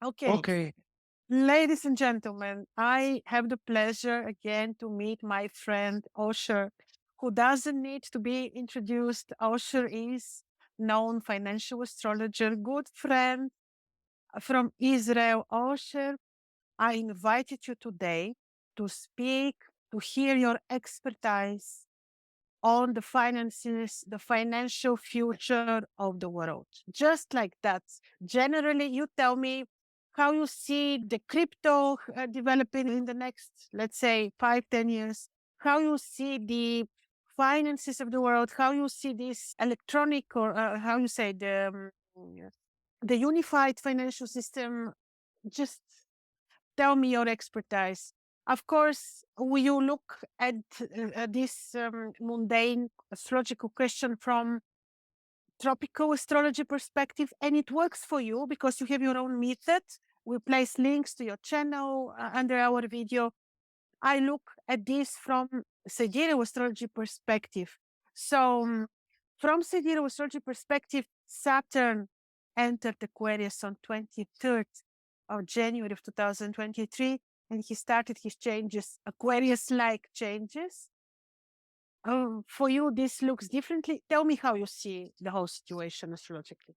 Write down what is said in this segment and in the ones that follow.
Okay, Okay. ladies and gentlemen, I have the pleasure again to meet my friend Osher, who doesn't need to be introduced. Osher is known financial astrologer, good friend from Israel. Osher, I invited you today to speak, to hear your expertise on the finances, the financial future of the world. Just like that. Generally, you tell me how you see the crypto developing in the next, let's say, 5, 10 years, how you see the finances of the world, how you see this electronic or how you say the unified financial system. Just tell me your expertise. Of course, you look at this mundane astrological question from tropical astrology perspective, and it works for you because you have your own method. We place links to your channel under our video. I look at this from sidereal astrology perspective. So, from sidereal astrology perspective, Saturn entered Aquarius on 23rd of January of 2023, and he started his changes, Aquarius-like changes. For you, this looks differently. Tell me how you see the whole situation astrologically.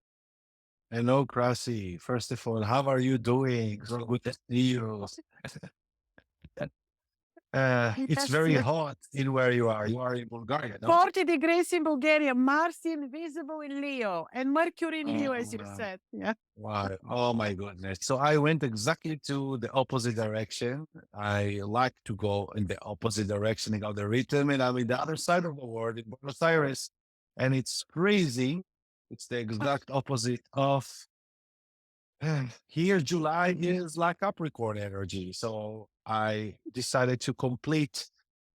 Hello, Krasi. First of all, how are you doing? So good to see you. It's Yes, very yes. hot in where you are. You are in Bulgaria, no? 40 degrees in Bulgaria, Mars invisible in Leo, and Mercury in Leo, as you Uh, said. Yeah. wow. Oh my goodness. So I went exactly to the opposite direction. I like to go in the opposite direction in the rhythm, and I'm in the other side of the world in Buenos Aires. And it's crazy. It's the exact opposite of here. July is like Capricorn energy. So I decided to complete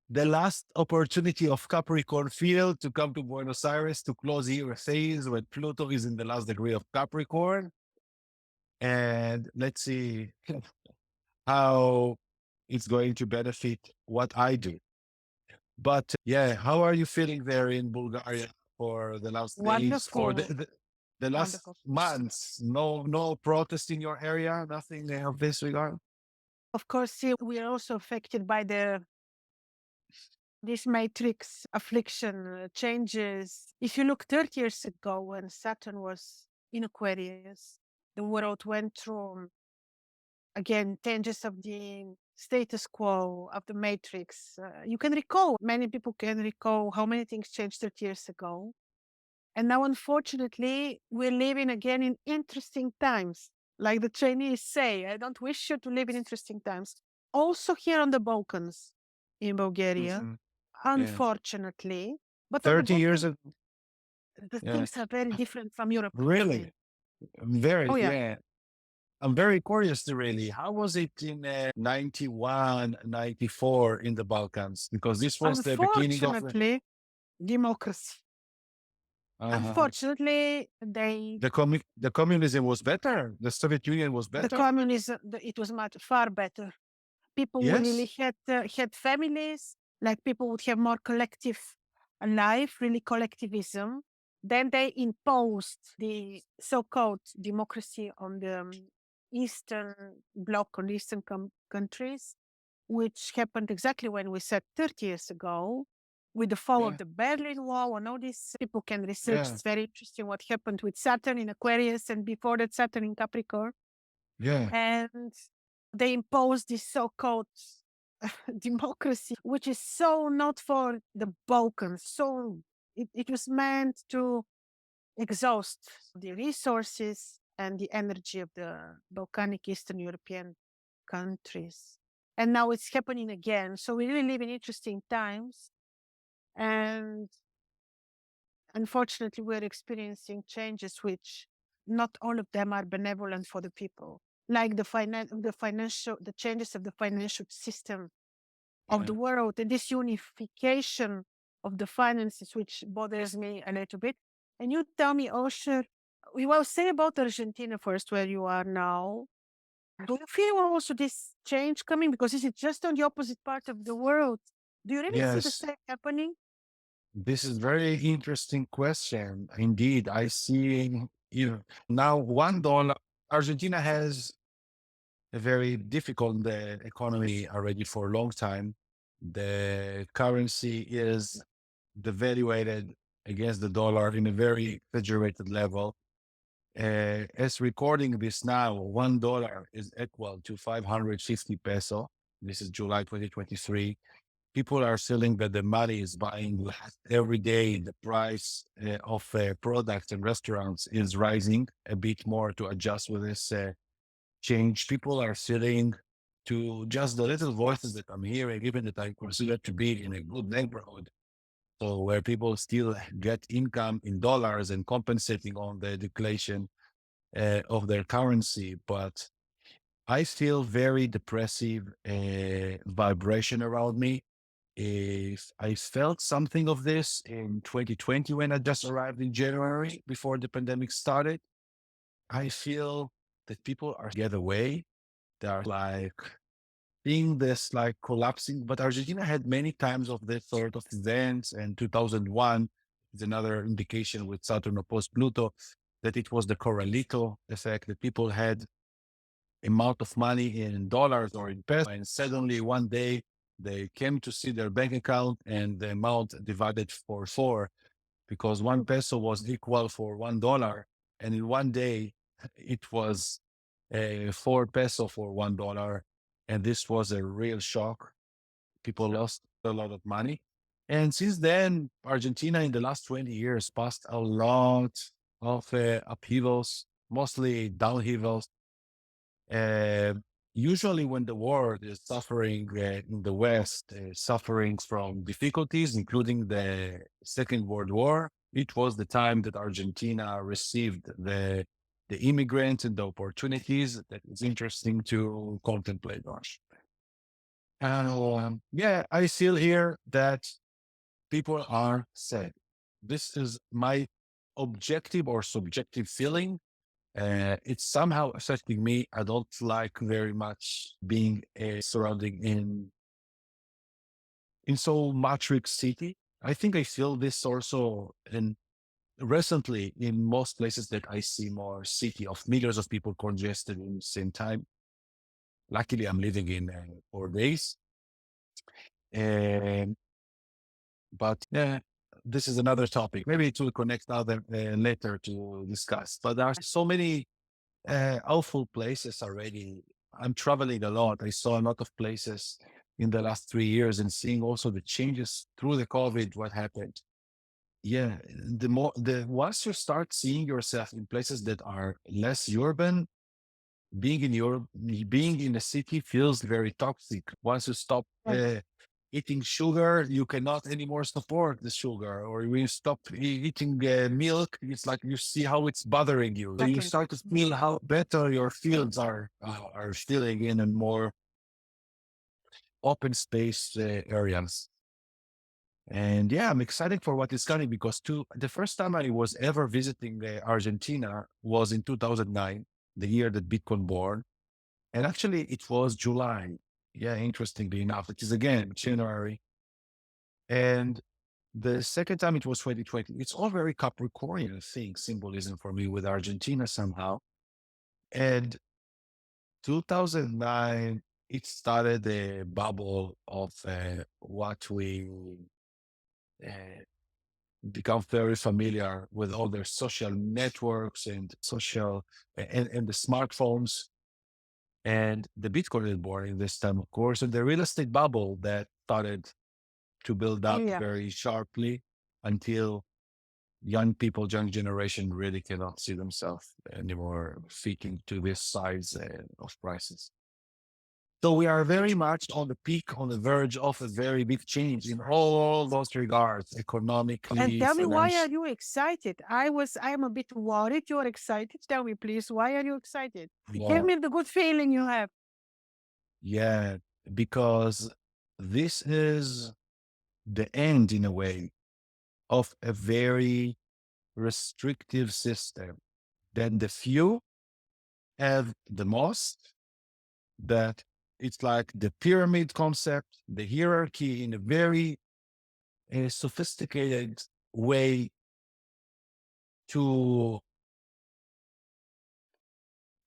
the last opportunity of Capricorn field to come to Buenos Aires to close here a phase when Pluto is in the last degree of Capricorn. And let's see how it's going to benefit what I do. But yeah, how are you feeling there in Bulgaria for the last days or Wonderful. the last Wonderful. months? No protest in your area, nothing of this regard? Of course, see, we are also affected by this matrix affliction changes. If you look 30 years ago when Saturn was in Aquarius, the world went through again changes of the status quo of the matrix. You can recall, many people can recall how many things changed 30 years ago. And now, unfortunately, we're living again in interesting times. Like the Chinese say, I don't wish you to live in interesting times. Also, here on the Balkans, in Bulgaria, Mhm. Yeah. unfortunately. But on the 30 years Balkans, ago. the Yeah. things are very different from Europe. Really? Very, Oh, yeah. yeah. I'm very curious to really, how was it in 91, 94 in the Balkans? Because this was the beginning of Unfortunately, democracy. uh, Unfortunately, they the communism was better. The Soviet Union was the better. communism it was much far better. People who Yes. really had families, like people would have more collective life, really collectivism. Then they imposed the so-called democracy on the Eastern Bloc, on Eastern countries, which happened exactly when we said 30 years ago, with the fall of Yeah. the Berlin Wall. And all these people can research. Yeah. It's very interesting what happened with Saturn in Aquarius and before that Saturn in Capricorn. Yeah. And they imposed this so-called democracy, which is so not for the Balkans. So it was meant to exhaust the resources and the energy of the Balkanic Eastern European countries. And now it's happening again. So we really live in interesting times. And unfortunately, we're experiencing changes which not all of them are benevolent for the people, like the changes of the financial system of Yeah. the world and this unification of the finances, which bothers me a little bit. And you tell me, Osher, we will say about Argentina first, where you are now. Do you feel also this change coming? Because this is just on the opposite part of the world. Do you really see the Yes. same happening? This is very interesting question. Indeed, I see, now $1. Argentina has a very difficult economy already for a long time. The currency is devaluated against the dollar in a very exaggerated level. As recording this now, $1 is equal to 550 peso. This is July 2023. People are feeling that the money is buying less every day. The price of products and restaurants is rising a bit more to adjust with this change. People are feeling to just the little voices that I'm hearing, even that I consider to be in a good neighborhood. So where people still get income in dollars and compensating on the deflation of their currency. But I feel very depressive vibration around me. If I felt something of this in 2020 when I just arrived in January before the pandemic started, I feel that people are get away. They are like seeing this like collapsing. But Argentina had many times of this sort of events, and 2001 is another indication with Saturn opposed Pluto that it was the Corralito effect, that people had amount of money in dollars or in pesos, and suddenly one day they came to see their bank account and the amount divided for four, because 1 peso was equal for $1, and in one day it was 4 peso for $1, and this was a real shock. People lost a lot of money, and since then Argentina in the last 20 years passed a lot of upheavals, mostly downheavals. uh, Usually, when the world is suffering in the West, suffering from difficulties, including the Second World War, it was the time that Argentina received the immigrants and the opportunities that is interesting to contemplate on. Yeah, I feel here that people are sad. This is my objective or subjective feeling. It's somehow affecting me. I don't like very much being a surrounding in so matrix city. I think I feel this also in recently in most places that I see more city of millions of people congested in the same time. Luckily, I'm living in 4 days, and but yeah, this is another topic. Maybe it will connect other later to discuss. But there are so many awful places already. I'm traveling a lot. I saw a lot of places in the last 3 years and seeing also the changes through the COVID, what happened. Yeah, the once you start seeing yourself in places that are less urban, being in Europe, being in a city feels very toxic. Once you stop Right. eating sugar, you cannot anymore support the sugar. Or when you stop eating milk, it's like you see how it's bothering you. So you Exactly. start to feel how better your fields are feeling in a more open space areas. And yeah, I'm excited for what is coming because the first time I was ever visiting Argentina was in 2009, the year that Bitcoin born. And actually, it was July. Yeah, interestingly enough, it is again January. And the second time it was 2020. It's all very Capricornian thing, symbolism for me with Argentina somehow. And 2009, it started a bubble of what we uh, become very familiar with all their social networks and social and the smartphones. And the Bitcoin is born in this time, of course, and the real estate bubble that started to build up Yeah. very sharply until young people, young generation really cannot see themselves anymore fitting to this size of prices. So we are very much on the peak, on the verge of a very big change in all those regards, And economically, tell me, why are financially. you excited? I am a bit worried. You're excited. Tell me, please, why are you excited? Give Yeah, me the good feeling you have. yeah, because this is the end, in a way, of a very restrictive system that the few have the most, that it's like the pyramid concept, the hierarchy in a very sophisticated way to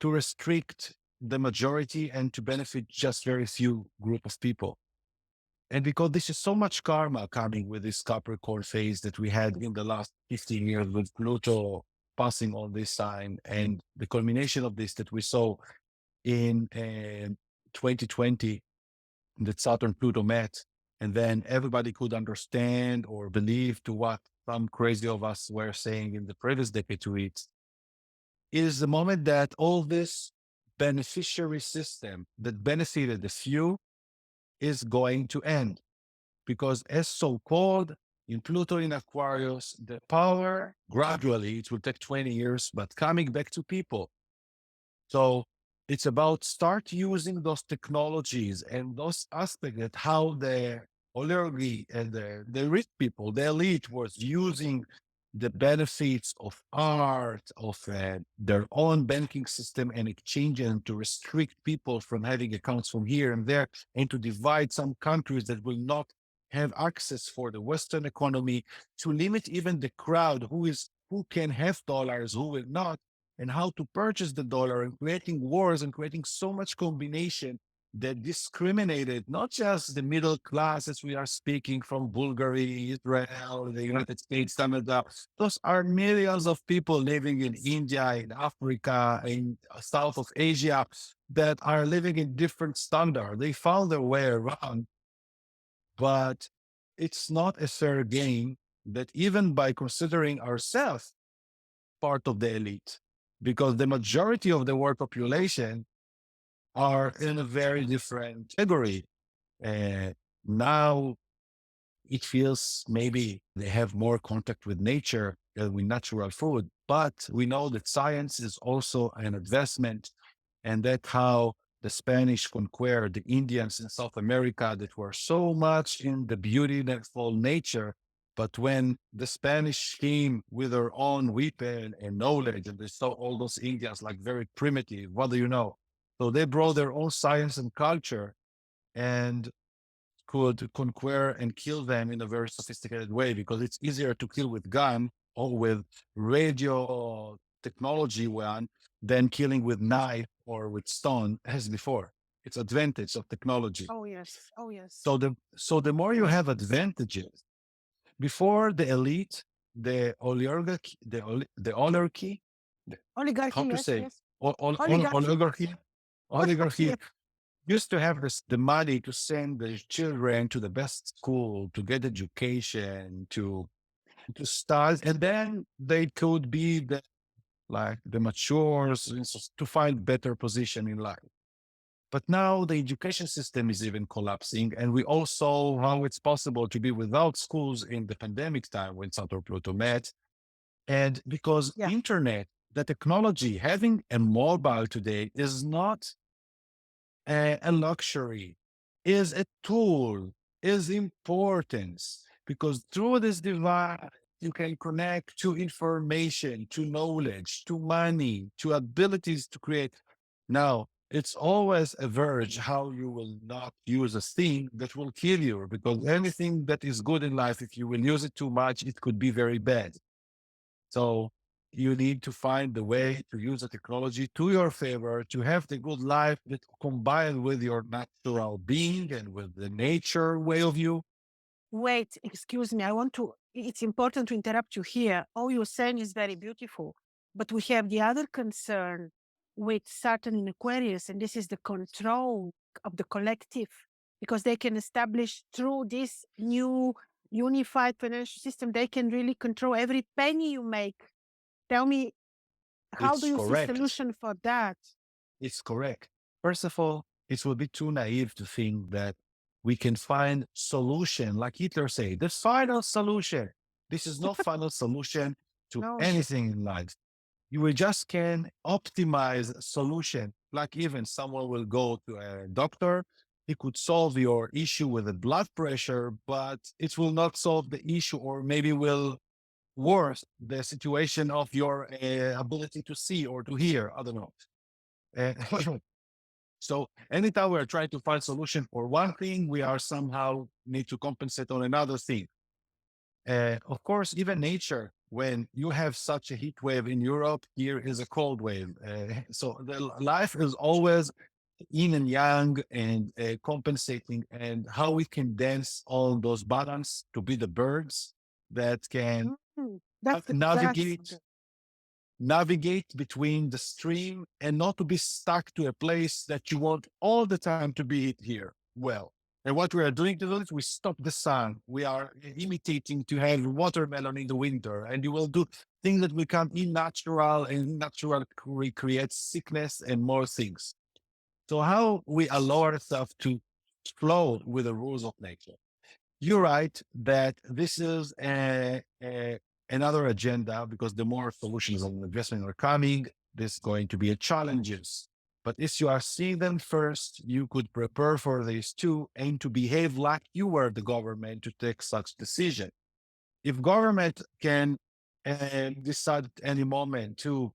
to restrict the majority and to benefit just very few group of people. And because this is so much karma coming with this Capricorn phase that we had in the last 15 years with Pluto passing on this sign, and the culmination of this that we saw in 2020, that Saturn Pluto met, and then everybody could understand or believe to what some crazy of us were saying in the previous decade to it, is the moment that all this beneficiary system that benefited the few is going to end. Because as so-called in Pluto in Aquarius, the power gradually, it will take 20 years, but coming back to people. So it's about start using those technologies and those aspects that how the oligarchy and the rich people, the elite was using the benefits of art, of their own banking system and exchange, and to restrict people from having accounts from here and there, and to divide some countries that will not have access for the Western economy, to limit even the crowd who can have dollars, who will not, and how to purchase the dollar, and creating wars and creating so much combination that discriminated not just the middle class as we are speaking from Bulgaria, Israel, the United States, Canada. Those are millions of people living in India, in Africa, in South of Asia that are living in different standard. They found their way around, but it's not a fair game that even by considering ourselves part of the elite, because the majority of the world population are in a very different category. Uh, Now it feels maybe they have more contact with nature than with natural food, but we know that science is also an investment, and that how the Spanish conquered the Indians in South America that were so much in the beautiful nature. But when the Spanish came with their own weapon and knowledge, and they saw all those Indians like very primitive, what do you know? So they brought their own science and culture and could conquer and kill them in a very sophisticated way, because it's easier to kill with gun or with radio technology one than killing with knife or with stone as before. It's advantage of technology. Oh, yes. Oh, yes. So the more you have advantages before the elite, the oligarchy, the oligarchy, Oligarchy, how to yes, say, yes. Oligarchy. oligarchy, oligarchy Yes. used to have the money to send the children to the best school, to get education, to start, and then they could be the matures to find better position in life. But now the education system is even collapsing, and we all saw how it's possible to be without schools in the pandemic time when Saturn Pluto met. And because Yeah. internet, the technology, having a mobile today is not a luxury, is a tool, is importance, because through this device, you can connect to information, to knowledge, to money, to abilities to create. Now, it's always a verge how you will not use a thing that will kill you, because anything that is good in life, if you will use it too much, it could be very bad. So you need to find the way to use the technology to your favor to have the good life that combined with your natural being and with the nature way of you. Wait, excuse me. It's important to interrupt you here. All you're saying is very beautiful. But we have the other concern with Saturn in Aquarius, and this is the control of the collective, because they can establish through this new unified financial system, they can really control every penny you make. Tell me, how do It's you see correct. solution for that? It's correct. First of all, it would be too naive to think that we can find solution, like Hitler said, the final solution. This is not final solution to No. anything in life. You will just can optimize a solution. Like even someone will go to a doctor, he could solve your issue with the blood pressure, but it will not solve the issue, or maybe will worse the situation of your ability to see or to hear. I don't know. Uh, so anytime we're trying to find solution for one thing, we are somehow need to compensate on another thing. Of course, even nature. when you have such a heat wave in Europe, here is a cold wave. So the life is always yin and yang and compensating, and how we can dance all those balance to be the birds that can Mm, that's navigate between the stream and not to be stuck to a place that you want all the time to be here. Well, and what we are doing to do is we stop the sun. We are imitating to have watermelon in the winter, and you will do things that become unnatural, and natural creates sickness and more things. So how we allow ourselves to flow with the rules of nature. You're right that this is another agenda, because the more solutions of investment are coming, there's going to be a challenges. But if you are seeing them first, you could prepare for these too and to behave like you were the government to take such decision. If government can decide at any moment to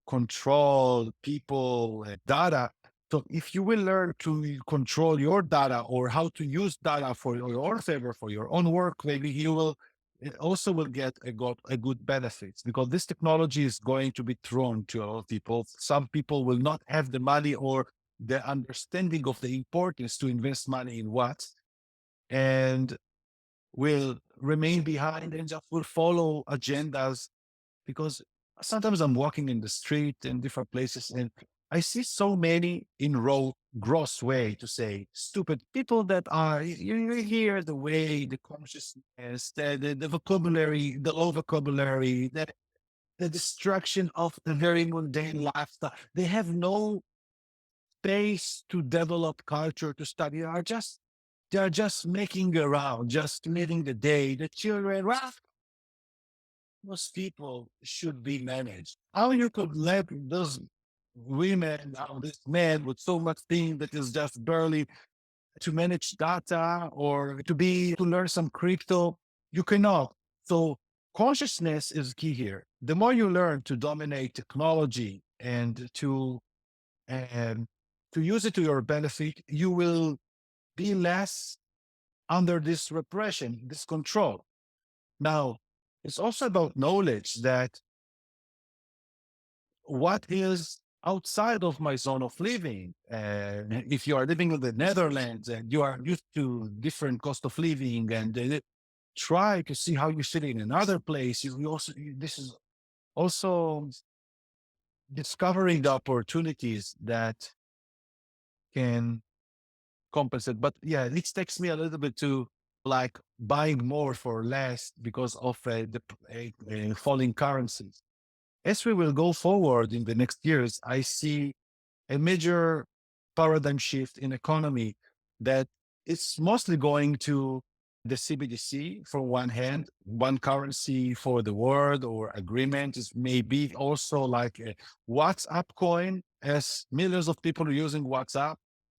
control people data, so if you will learn to control your data or how to use data for your own favor, for your own work, maybe you will also will get a good benefits, because this technology is going to be thrown to a lot of people. Some people will not have the money or the understanding of the importance to invest money in what, and will remain behind and just will follow agendas. Because sometimes I'm walking in the street in different places and I see so many in row gross way to say stupid people that are you hear the way, the consciousness, the vocabulary, the low vocabulary, the destruction of the very mundane lifestyle. They have no space to develop culture, to study. They are just making around, just living the day. The children, well, most people should be managed. How you could let those women, this man with so much thing that is just barely to manage data or to learn some crypto, you cannot. So consciousness is key here. The more you learn to dominate technology and um, to use it to your benefit, you will be less under this repression, this control. Now, it's also about knowledge that what is outside of my zone of living. If you are living in the Netherlands and you are used to different cost of living, and try to see how you sit in another place, this is also discovering the opportunities that can compensate. But yeah, it takes me a little bit to like buying more for less because of the falling currencies. As we will go forward in the next years, I see a major paradigm shift in economy that is mostly going to the CBDC for one hand, one currency for the world, or agreement is maybe also like a WhatsApp coin, as millions of people are using WhatsApp.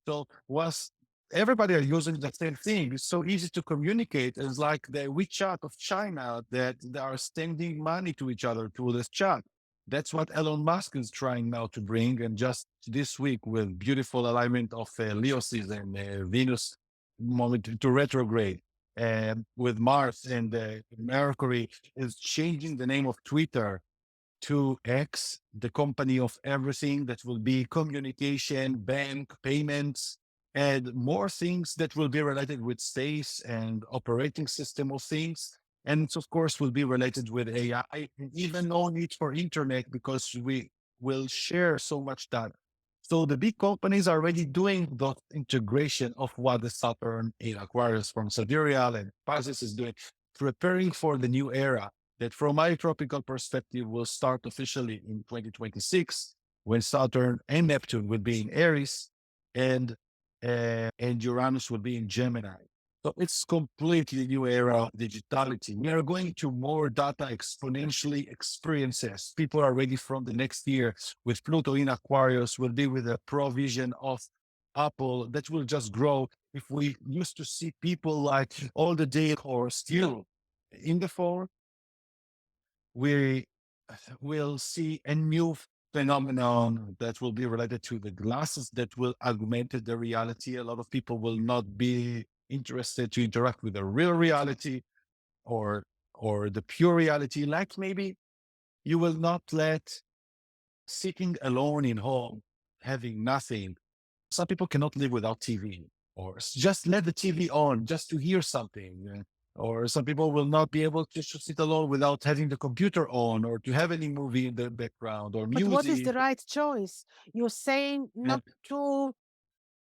So was everybody are using the same thing. It's so easy to communicate. It's like the WeChat of China that they are sending money to each other through this chat. That's what Elon Musk is trying now to bring. And just this week, with beautiful alignment of Leo season, Venus moment to retrograde, with Mars and Mercury is changing the name of Twitter to X, the company of everything that will be communication, bank, payments, and more things that will be related with space and operating system of things. And it's, of course, will be related with AI, and even no need for internet, because we will share so much data. So the big companies are already doing the integration of what the Saturn in Aquarius from Sidereal and Pisces is doing, preparing for the new era that from my tropical perspective will start officially in 2026, when Saturn and Neptune will be in Aries, and and Uranus will be in Gemini. So it's completely new era of digitality. We are going to more data exponentially experiences. People are ready from the next year with Pluto in Aquarius will be with a provision of Apple that will just grow. If we used to see people like all the day or still in the phone, we will see a new phenomenon that will be related to the glasses that will augment the reality. A lot of people will not be interested to interact with the real reality, or or the pure reality, like maybe you will not let sitting alone in home, having nothing. Some people cannot live without TV, or just let the TV on just to hear something. Or some people will not be able to sit alone without having the computer on or to have any movie in the background or But what is the music. right choice? You're saying And not to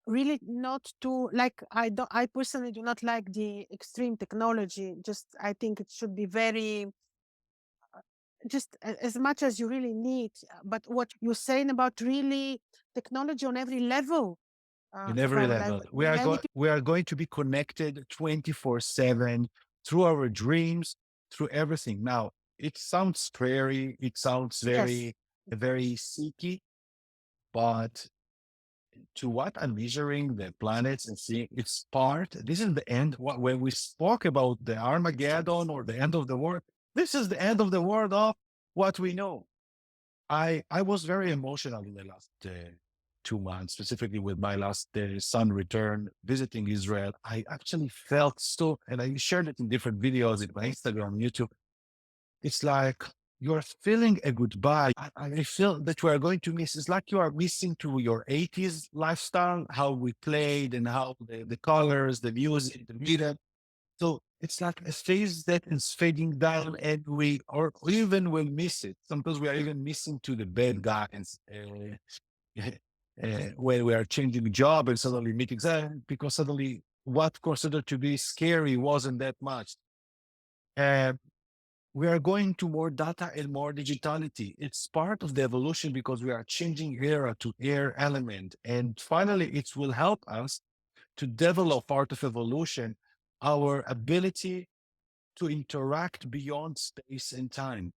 really not to like I personally do not like the extreme technology. Just I think it should be very just as much as you really need. But what you're saying about really technology on every level in of every our life, level, many people, we are going to be connected 24/7 through our dreams, through everything. Now, it sounds scary. It sounds yes. very seeky, but to what I'm measuring the planets and seeing its part. This is the end. When we spoke about the Armageddon or the end of the world, this is the end of the world of what we know. I was very emotional in the last 2 months, specifically with my last son return visiting Israel. I actually felt so, and I shared it in different videos in my Instagram, YouTube. It's like you're feeling a goodbye. I feel that you are going to miss. It's like you are missing to your 80s lifestyle, how we played and how the colors, the music, the rhythm. So it's like a phase that is fading down and we or even will miss it. Sometimes we are even missing to the bad guys when we are changing job and suddenly meetings because suddenly what considered to be scary wasn't that much. Uh, we are going to more data and more digitality. It's part of the evolution because we are changing era to air element. And finally, it will help us to develop part of evolution, our ability to interact beyond space and time.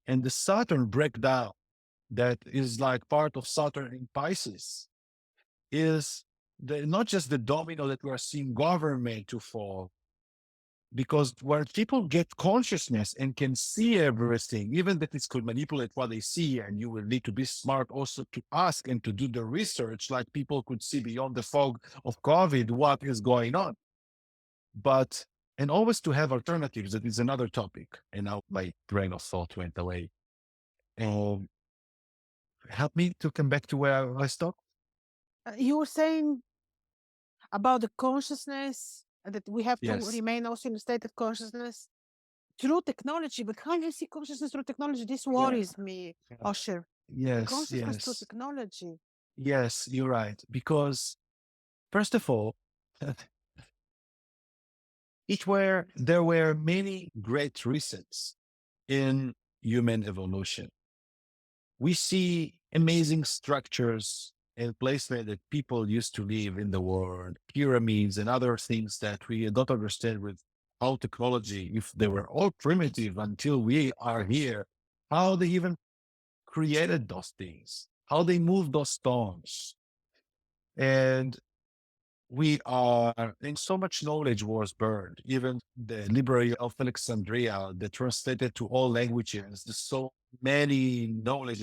And the Saturn breakdown that is like part of Saturn in Pisces is not just the domino that we are seeing government to fall, because when people get consciousness and can see everything, even that it could manipulate what they see, and you will need to be smart also to ask and to do the research, like people could see beyond the fog of COVID what is going on. But and always to have alternatives. That is another topic. And now my brain of thought went away. Um, help me to come back to where I stopped. You were saying about the consciousness that we have to Yes. remain also in a state of consciousness through technology. But how do you see consciousness through technology? This Yeah. worries me, Yeah. Osher. Yes. Consciousness through Yes. technology. Yes. You're right. Because first of all, there were many great resets in human evolution. We see amazing structures and places that people used to live in the world, pyramids and other things that we don't understand with how technology, if they were all primitive until we are here, how they even created those things, how they moved those stones. And we are, and so much knowledge was burned. Even the Library of Alexandria, that translated to all languages, there's so many knowledge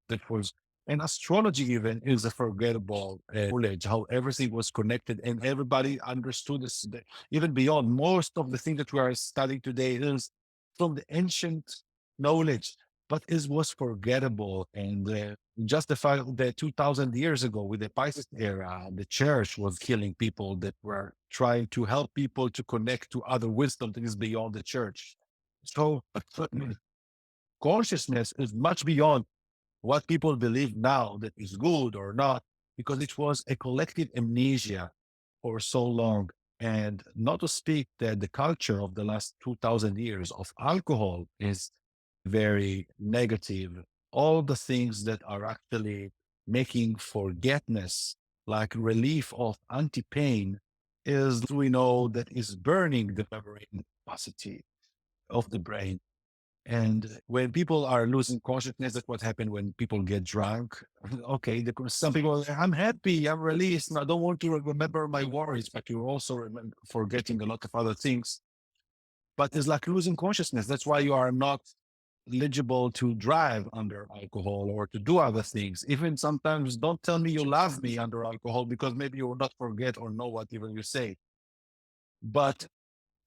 that was, and astrology even is a forgettable knowledge, how everything was connected and everybody understood this. Even beyond most of the things that we are studying today is from the ancient knowledge, but it was forgettable. And just the fact that 2000 years ago with the Pisces era, the church was killing people that were trying to help people to connect to other wisdom that is beyond the church. So consciousness is much beyond what people believe now that is good or not, because it was a collective amnesia for so long. And not to speak that the culture of the last 2000 years of alcohol is very negative. All the things that are actually making forgetness, like relief of anti pain, is we know that is burning the memory capacity of the brain. And when people are losing consciousness, that's what happened when people get drunk. Okay, some people, I'm happy, I'm released, and I don't want to remember my worries, but you're also forgetting a lot of other things. But it's like losing consciousness. That's why you are not eligible to drive under alcohol or to do other things. Even sometimes, don't tell me you love me under alcohol because maybe you will not forget or know what even you say. But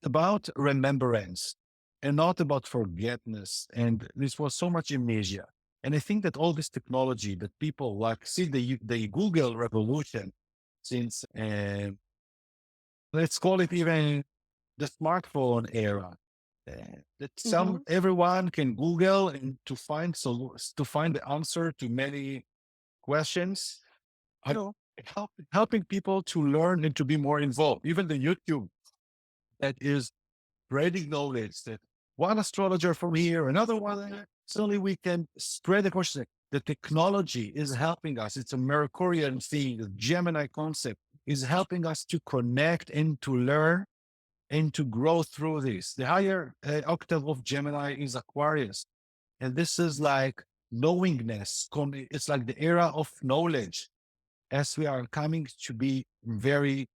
about remembrance. and not about forgetfulness. And this was so much amnesia. And I think that all this technology that people like see the Google revolution since let's call it even the smartphone era. That Mm-hmm. everyone can Google and to find the answer to many questions, uh, True. helping people to learn and to be more involved. Even the YouTube that is spreading knowledge that one astrologer from here, another one there, suddenly we can spread the question. The technology is helping us. It's a Mercurian thing, the Gemini concept is helping us to connect and to learn and to grow through this. The higher octave of Gemini is Aquarius. And this is like knowingness. It's like the era of knowledge as we are coming to be very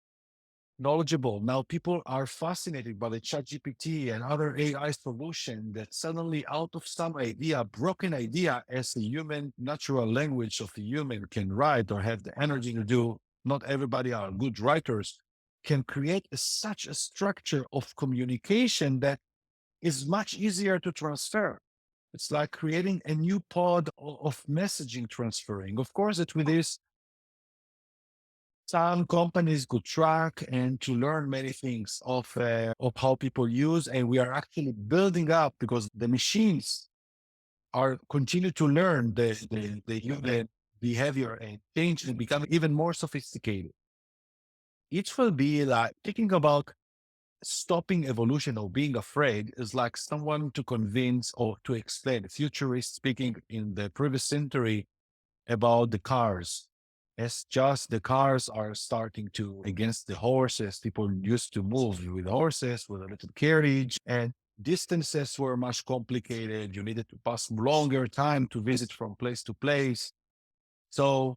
knowledgeable. Now people are fascinated by the ChatGPT and other AI solution that suddenly out of some idea, broken idea as the human natural language of the human can write or have the energy to do. Not everybody are good writers, can create such a structure of communication that is much easier to transfer. It's like creating a new pod of messaging transferring. Of course, it with this some companies could track and to learn many things of how people use, and we are actually building up because the machines are continue to learn the human behavior and change and become even more sophisticated. It will be like thinking about stopping evolution or being afraid is like someone to convince or to explain. Futurists speaking in the previous century about the cars. It's just the cars are starting to against the horses. People used to move with horses, with a little carriage, and distances were much complicated. You needed to pass longer time to visit from place to place. So,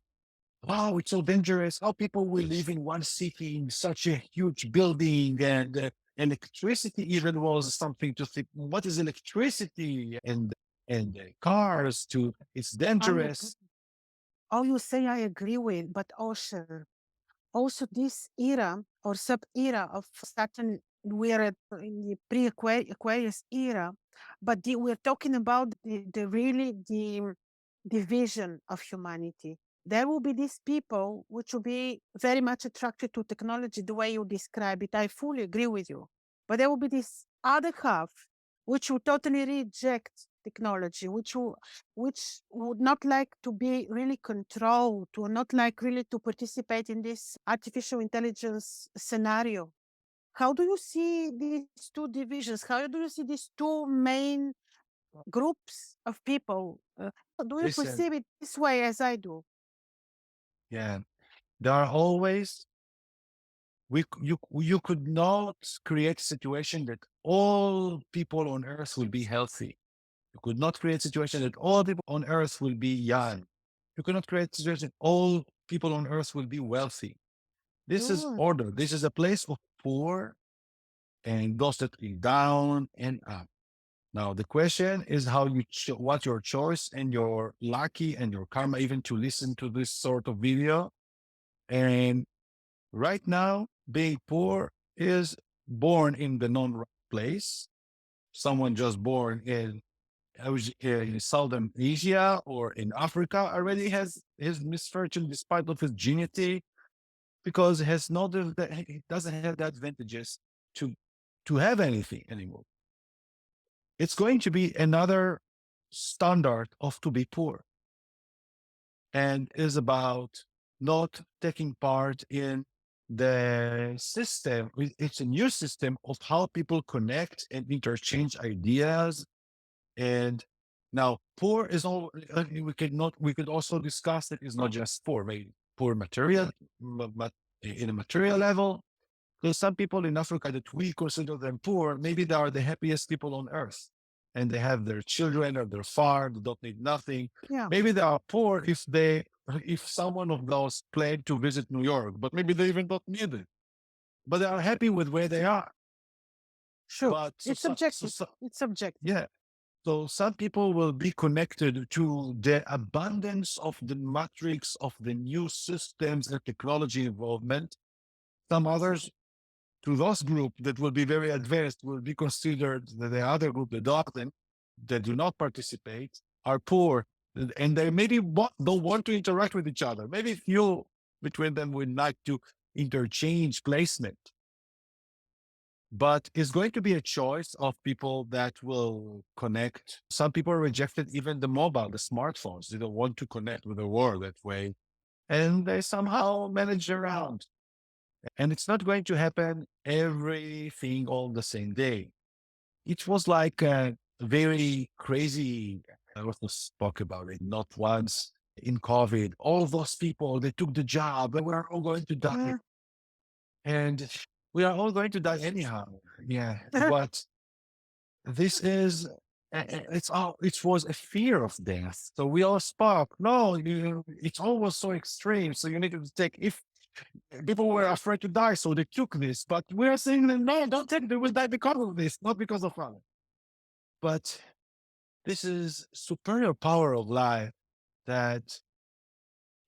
wow, it's so dangerous. How people will live in one city in such a huge building and electricity even was something to think, what is electricity and cars to, it's I agree. dangerous. All you say, I agree with, but Osher, also this era or sub era of Saturn, we're in the pre-Aquarius era, but we're talking about the really the vision of humanity. There will be these people which will be very much attracted to technology the way you describe it. I fully agree with you. But there will be this other half which will totally reject technology, which would not like to be really controlled, or not like really to participate in this artificial intelligence scenario. How do you see these two divisions? How do you see these two main groups of people? Do you Listen, perceive it this way as I do? yeah, there are always you could not create a situation that all people on earth will be healthy. You could not create a situation that all people on earth will be young. You could not create a situation that all people on earth will be wealthy. This is Sure. order. This is a place of poor and those that are down and up. Now the question is how what your choice and your lucky and your karma even to listen to this sort of video. And right now, being poor is born in the non-right place. Someone just born in Southern Asia or in Africa already has his misfortune despite of his genealogy because it has not he doesn't have the advantages to to have anything anymore. It's going to be another standard of to be poor and is about not taking part in the system. It's a new system of how people connect and interchange ideas. And now poor is all we could also discuss that it's not just poor, maybe poor material, but in a material level. There's some people in Africa that we consider them poor. Maybe they are the happiest people on earth and they have their children or their farm, they don't need nothing. Yeah, Maybe they are poor if someone of those planned to visit New York, but maybe they even don't need it. But they are happy with where they are. sure. But It's subjective. so It's subjective. yeah. So some people will be connected to the abundance of the matrix of the new systems and technology involvement. Some others to those group that will be very advanced will be considered that the other group, the doctrine, that do not participate, are poor, and they maybe don't want to interact with each other. Maybe few between them would like to interchange placement, but it's going to be a choice of people that will connect. Some people rejected even the mobile, the smartphones. They don't want to connect with the world that way, and they somehow manage around. And it's not going to happen everything all the same day. It was like a very crazy. I also spoke about it not once in COVID. All those people, they took the job and we're all going to die. Yeah. And we are all going to die anyhow. Yeah. But this is, it was a fear of death. So we all spoke. No, it's always so extreme. So you need to take, if people were afraid to die, so they took this. But we're saying, no, don't take, they will die because of this, not because of other. But this is superior power of life that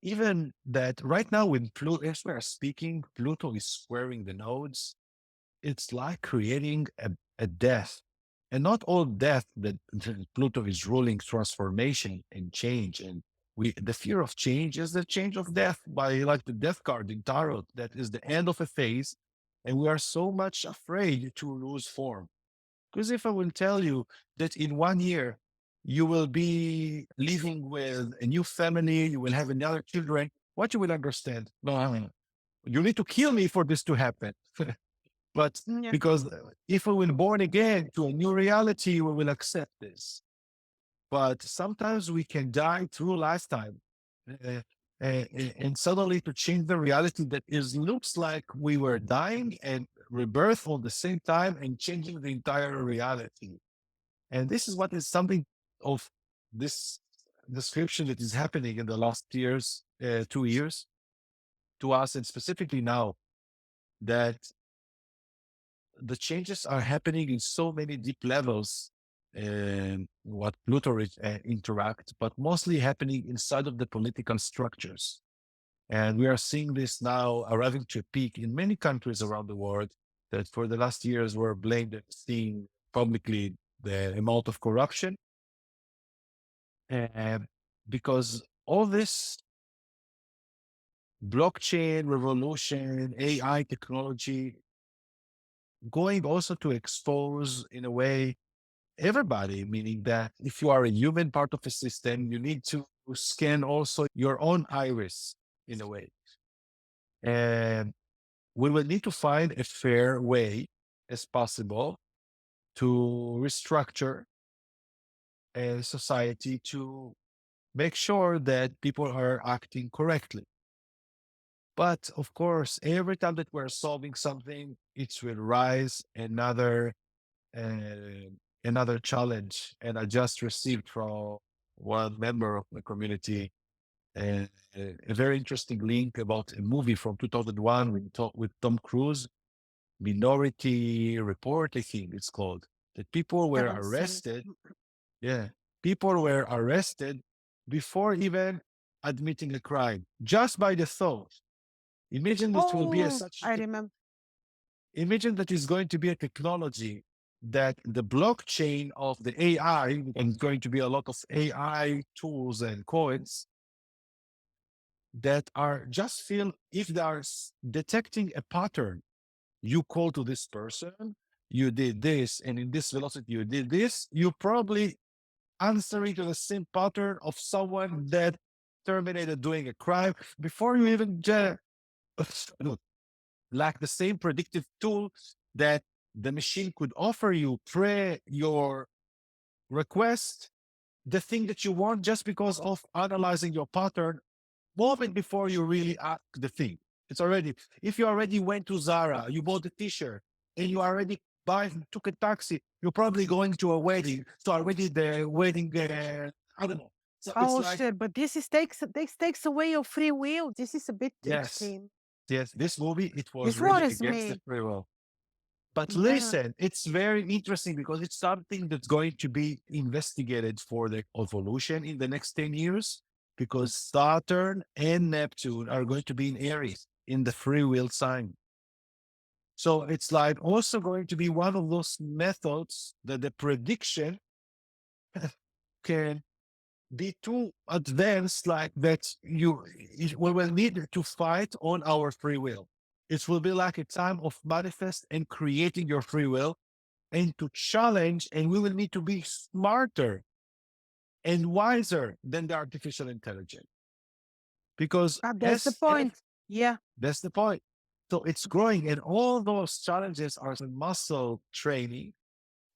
even that right now when Pluto, as we are speaking, Pluto is squaring the nodes. It's like creating a death. And not all death that Pluto is ruling transformation and change. And the fear of change is the change of death by like the death card in Tarot. That is the end of a phase. And we are so much afraid to lose form. Because if I will tell you that in 1 year, you will be living with a new family, you will have another children, what you will understand? No, I mean, you need to kill me for this to happen. But Yeah. because if we will born again to a new reality, we will accept this. But sometimes we can die through lifetime. Uh, and suddenly to change the reality that is looks like we were dying and rebirth at the same time and changing the entire reality. And this is what is something of this description that is happening in the last years, 2 years to us, and specifically now that the changes are happening in so many deep levels what Pluto interact, but mostly happening inside of the political structures. And we are seeing this now arriving to a peak in many countries around the world that for the last years were blamed and seeing publicly the amount of corruption. Uh, because all this blockchain revolution, AI technology, going also to expose in a way everybody, meaning that if you are a human part of a system, you need to scan also your own iris in a way. And we will need to find a fair way as possible to restructure a society to make sure that people are acting correctly. But of course, every time that we're solving something, it will rise uh, another challenge. And I just received from one member of the community a very interesting link about a movie from 2001 with Tom Cruise, Minority Report, I think it's called, that people were Haven't seen it. arrested. Yeah, people were arrested before even admitting a crime, just by the thought. Imagine this will be a Oh, such I remember. imagine that is going to be a technology that the blockchain of the AI and going to be a lot of AI tools and coins that are just feel if they are detecting a pattern. You call to this person, you did this, and in this velocity you did this, you probably answering to the same pattern of someone that terminated doing a crime before you even like the same predictive tool that the machine could offer you pre your request, the thing that you want just because of analyzing your pattern moment before you really ask the thing. It's already, if you already went to Zara, you bought a t-shirt and you already took a taxi, you're probably going to a wedding. So already the wedding, I don't know. So it's Oh, like, shit. But this takes away your free will. This is a bit yes, extreme. yes, this movie, it was This really worries against the me. free will. But Yeah. listen, it's very interesting because it's something that's going to be investigated for the evolution in the next 10 years because Saturn and Neptune are going to be in Aries in the free will sign. So it's like also going to be one of those methods that the prediction can be too advanced, like that we will need to fight on our free will. It will be like a time of manifest and creating your free will and to challenge, and we will need to be smarter and wiser than the artificial intelligence. Because That's the point. Yeah. that's the point. So it's growing, and all those challenges are muscle training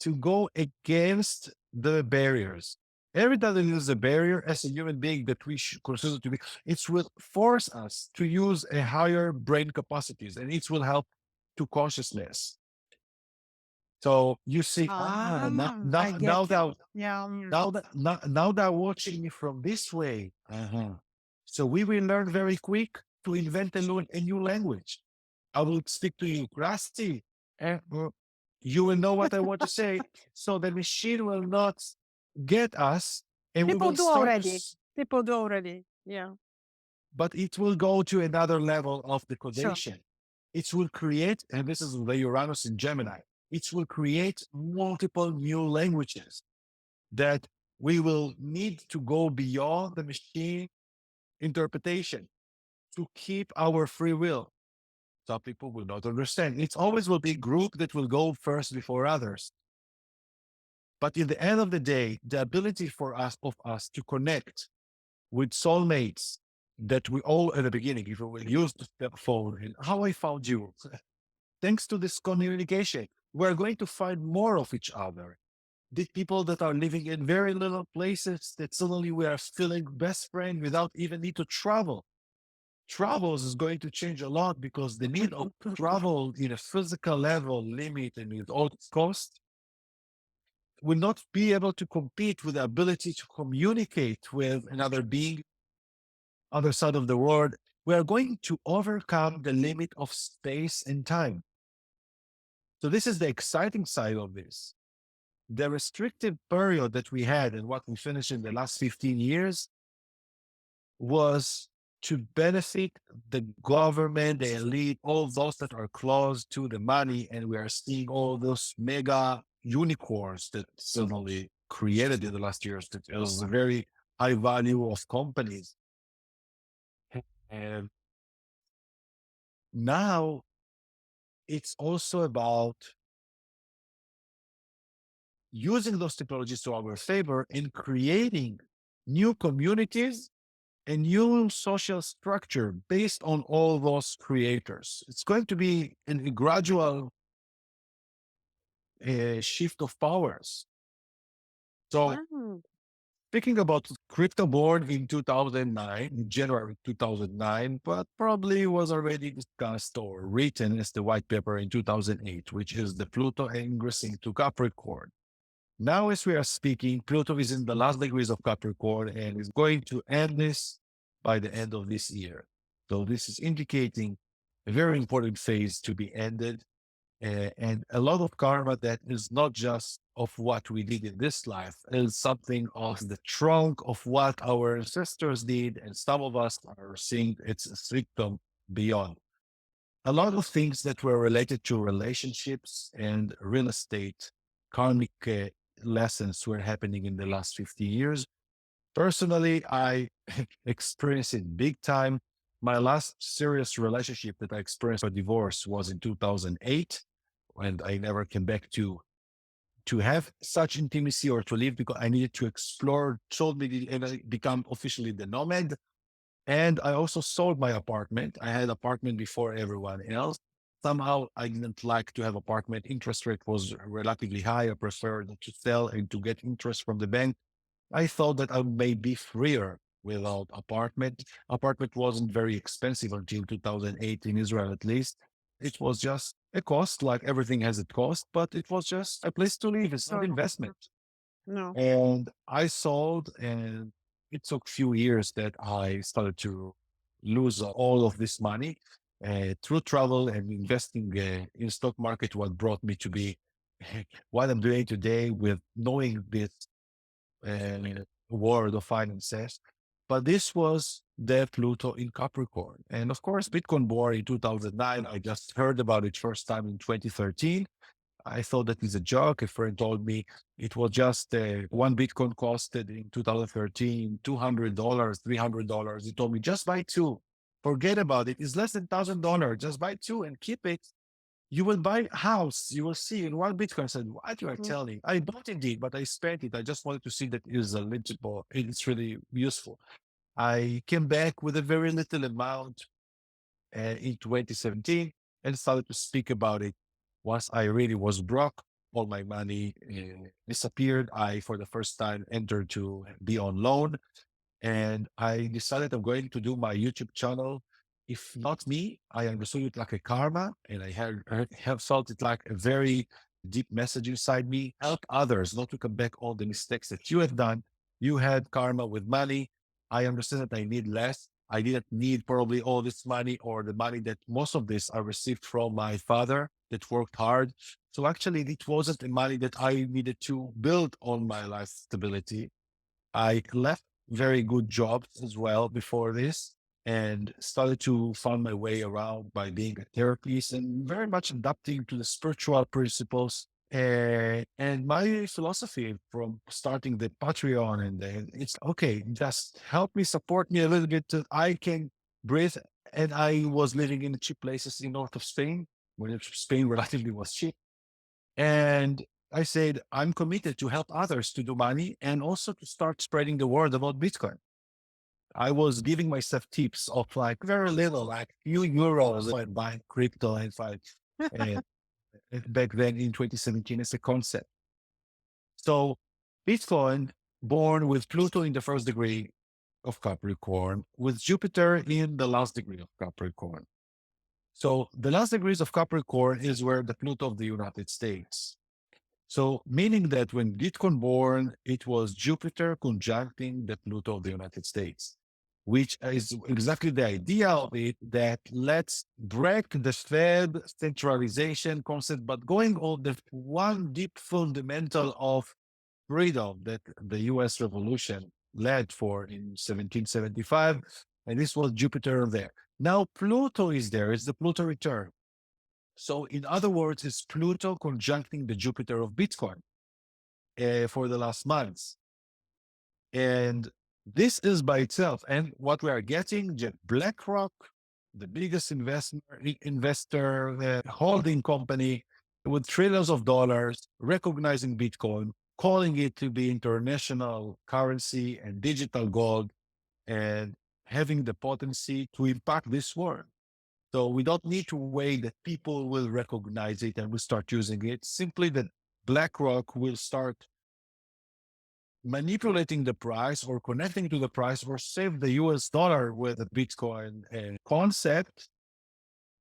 to go against the barriers. Every time there is a barrier as a human being that we should consider to be, it will force us to use a higher brain capacities, and it will help to consciousness. So you see, I now get you. that Yeah. now they're watching me from this way. So we will learn very quick to invent a new language. I will speak to you, Krasi, and you will know what I want to say. So the machine will not get us, and we People will do start already. People do already. Yeah. but it will go to another level of Sure. decodation. It will create, and this is the Uranus in Gemini, it will create multiple new languages that we will need to go beyond the machine interpretation to keep our free will. Some people will not understand. It always will be group that will go first before others. But in the end of the day, the ability for us to connect with soulmates that we all at the beginning, if we will use the phone and how I found you, thanks to this communication, we're going to find more of each other. The people that are living in very little places that suddenly we are feeling best friend without even need to travel. Travels is going to change a lot because the need of travel in a physical level limit and with all its cost will not be able to compete with the ability to communicate with another being, other side of the world. We are going to overcome the limit of space and time. So this is the exciting side of this. The restrictive period that we had and what we finished in the last 15 years was to benefit the government, the elite, all those that are close to the money. And we are seeing all those mega unicorns that suddenly created in the last years. That was a very high value of companies. And now it's also about using those technologies to our favor in creating new communities and new social structure based on all those creators. It's going to be a gradual shift of powers. So Wow. speaking about crypto born in 2009, in January 2009, but probably was already discussed or written as the white paper in 2008, which is the Pluto ingressing to Capricorn. Now, as we are speaking, Pluto is in the last degrees of Capricorn and is going to end this by the end of this year. So this is indicating a very important phase to be ended, and a lot of karma that is not just of what we did in this life, is something of the trunk of what our ancestors did, and some of us are seeing its symptom beyond. A lot of things that were related to relationships and real estate, karmic lessons were happening in the last 50 years. Personally, I experienced it big time. My last serious relationship that I experienced a divorce was in 2008, and I never came back to have such intimacy or to live because I needed to explore, told me, and I become officially the nomad. And I also sold my apartment. I had apartment before everyone else. Somehow I didn't like to have apartment. Interest rate was relatively high. I preferred to sell and to get interest from the bank. I thought that I may be freer without apartment. Apartment wasn't very expensive until 2008 in Israel, at least. It was just a cost, like everything has a cost, but it was just a place to live. It's not Sorry. investment. No. And I sold, and it took a few years that I started to lose all of this money through travel and investing in stock market. What brought me to be what I'm doing today with knowing this world of finances. But this was the Pluto in Capricorn. And of course, Bitcoin born in 2009. I just heard about it first time in 2013. I thought that is a joke. A friend told me it was just one Bitcoin costed in 2013, $200, $300. He told me, just buy two. Forget about it. It's less than $1,000. Just buy two and keep it. You will buy a house. You will see in one Bitcoin. I said, what you are Mm. telling? I bought indeed, but I spent it. I just wanted to see that it is eligible. It's really useful. I came back with a very little amount in 2017 and started to speak about it. Once I really was broke, all my money disappeared. I, for the first time, entered to be on loan. And I decided I'm going to do my YouTube channel. If not me, I understood it like a karma, and I have felt it like a very deep message inside me. Help others not to come back all the mistakes that you have done. You had karma with money. I understand that I need less. I didn't need probably all this money or the money that most of this I received from my father that worked hard. So actually, it wasn't the money that I needed to build on my life stability. I left very good jobs as well before this and started to find my way around by being a therapist and very much adapting to the spiritual principles. And my philosophy from starting the Patreon and then it's okay, just help me support me a little bit so I can breathe. And I was living in cheap places in north of Spain when Spain relatively was cheap. And I said, I'm committed to help others to do money and also to start spreading the word about Bitcoin. I was giving myself tips of like very little, like few euros when buying crypto and like uh, back then in 2017 as a concept. So Bitcoin born with Pluto in the first degree of Capricorn, with Jupiter in the last degree of Capricorn. So the last degrees of Capricorn is where the Pluto of the United States. So, meaning that when Bitcoin born, it was Jupiter conjuncting the Pluto of the United States, which is exactly the idea of it that let's break the Fed centralization concept, but going on the one deep fundamental of freedom that the US Revolution led for in 1775. And this was Jupiter there. Now Pluto is there, it's the Pluto return. So, in other words, it's Pluto conjuncting the Jupiter of Bitcoin for the last months. And this is by itself. And what we are getting, BlackRock, the biggest investor holding company with trillions of dollars, recognizing Bitcoin, calling it to be international currency and digital gold, and having the potency to impact this world. So we don't need to wait that people will recognize it and will start using it. Simply that BlackRock will start manipulating the price or connecting to the price or save the US dollar with the Bitcoin concept.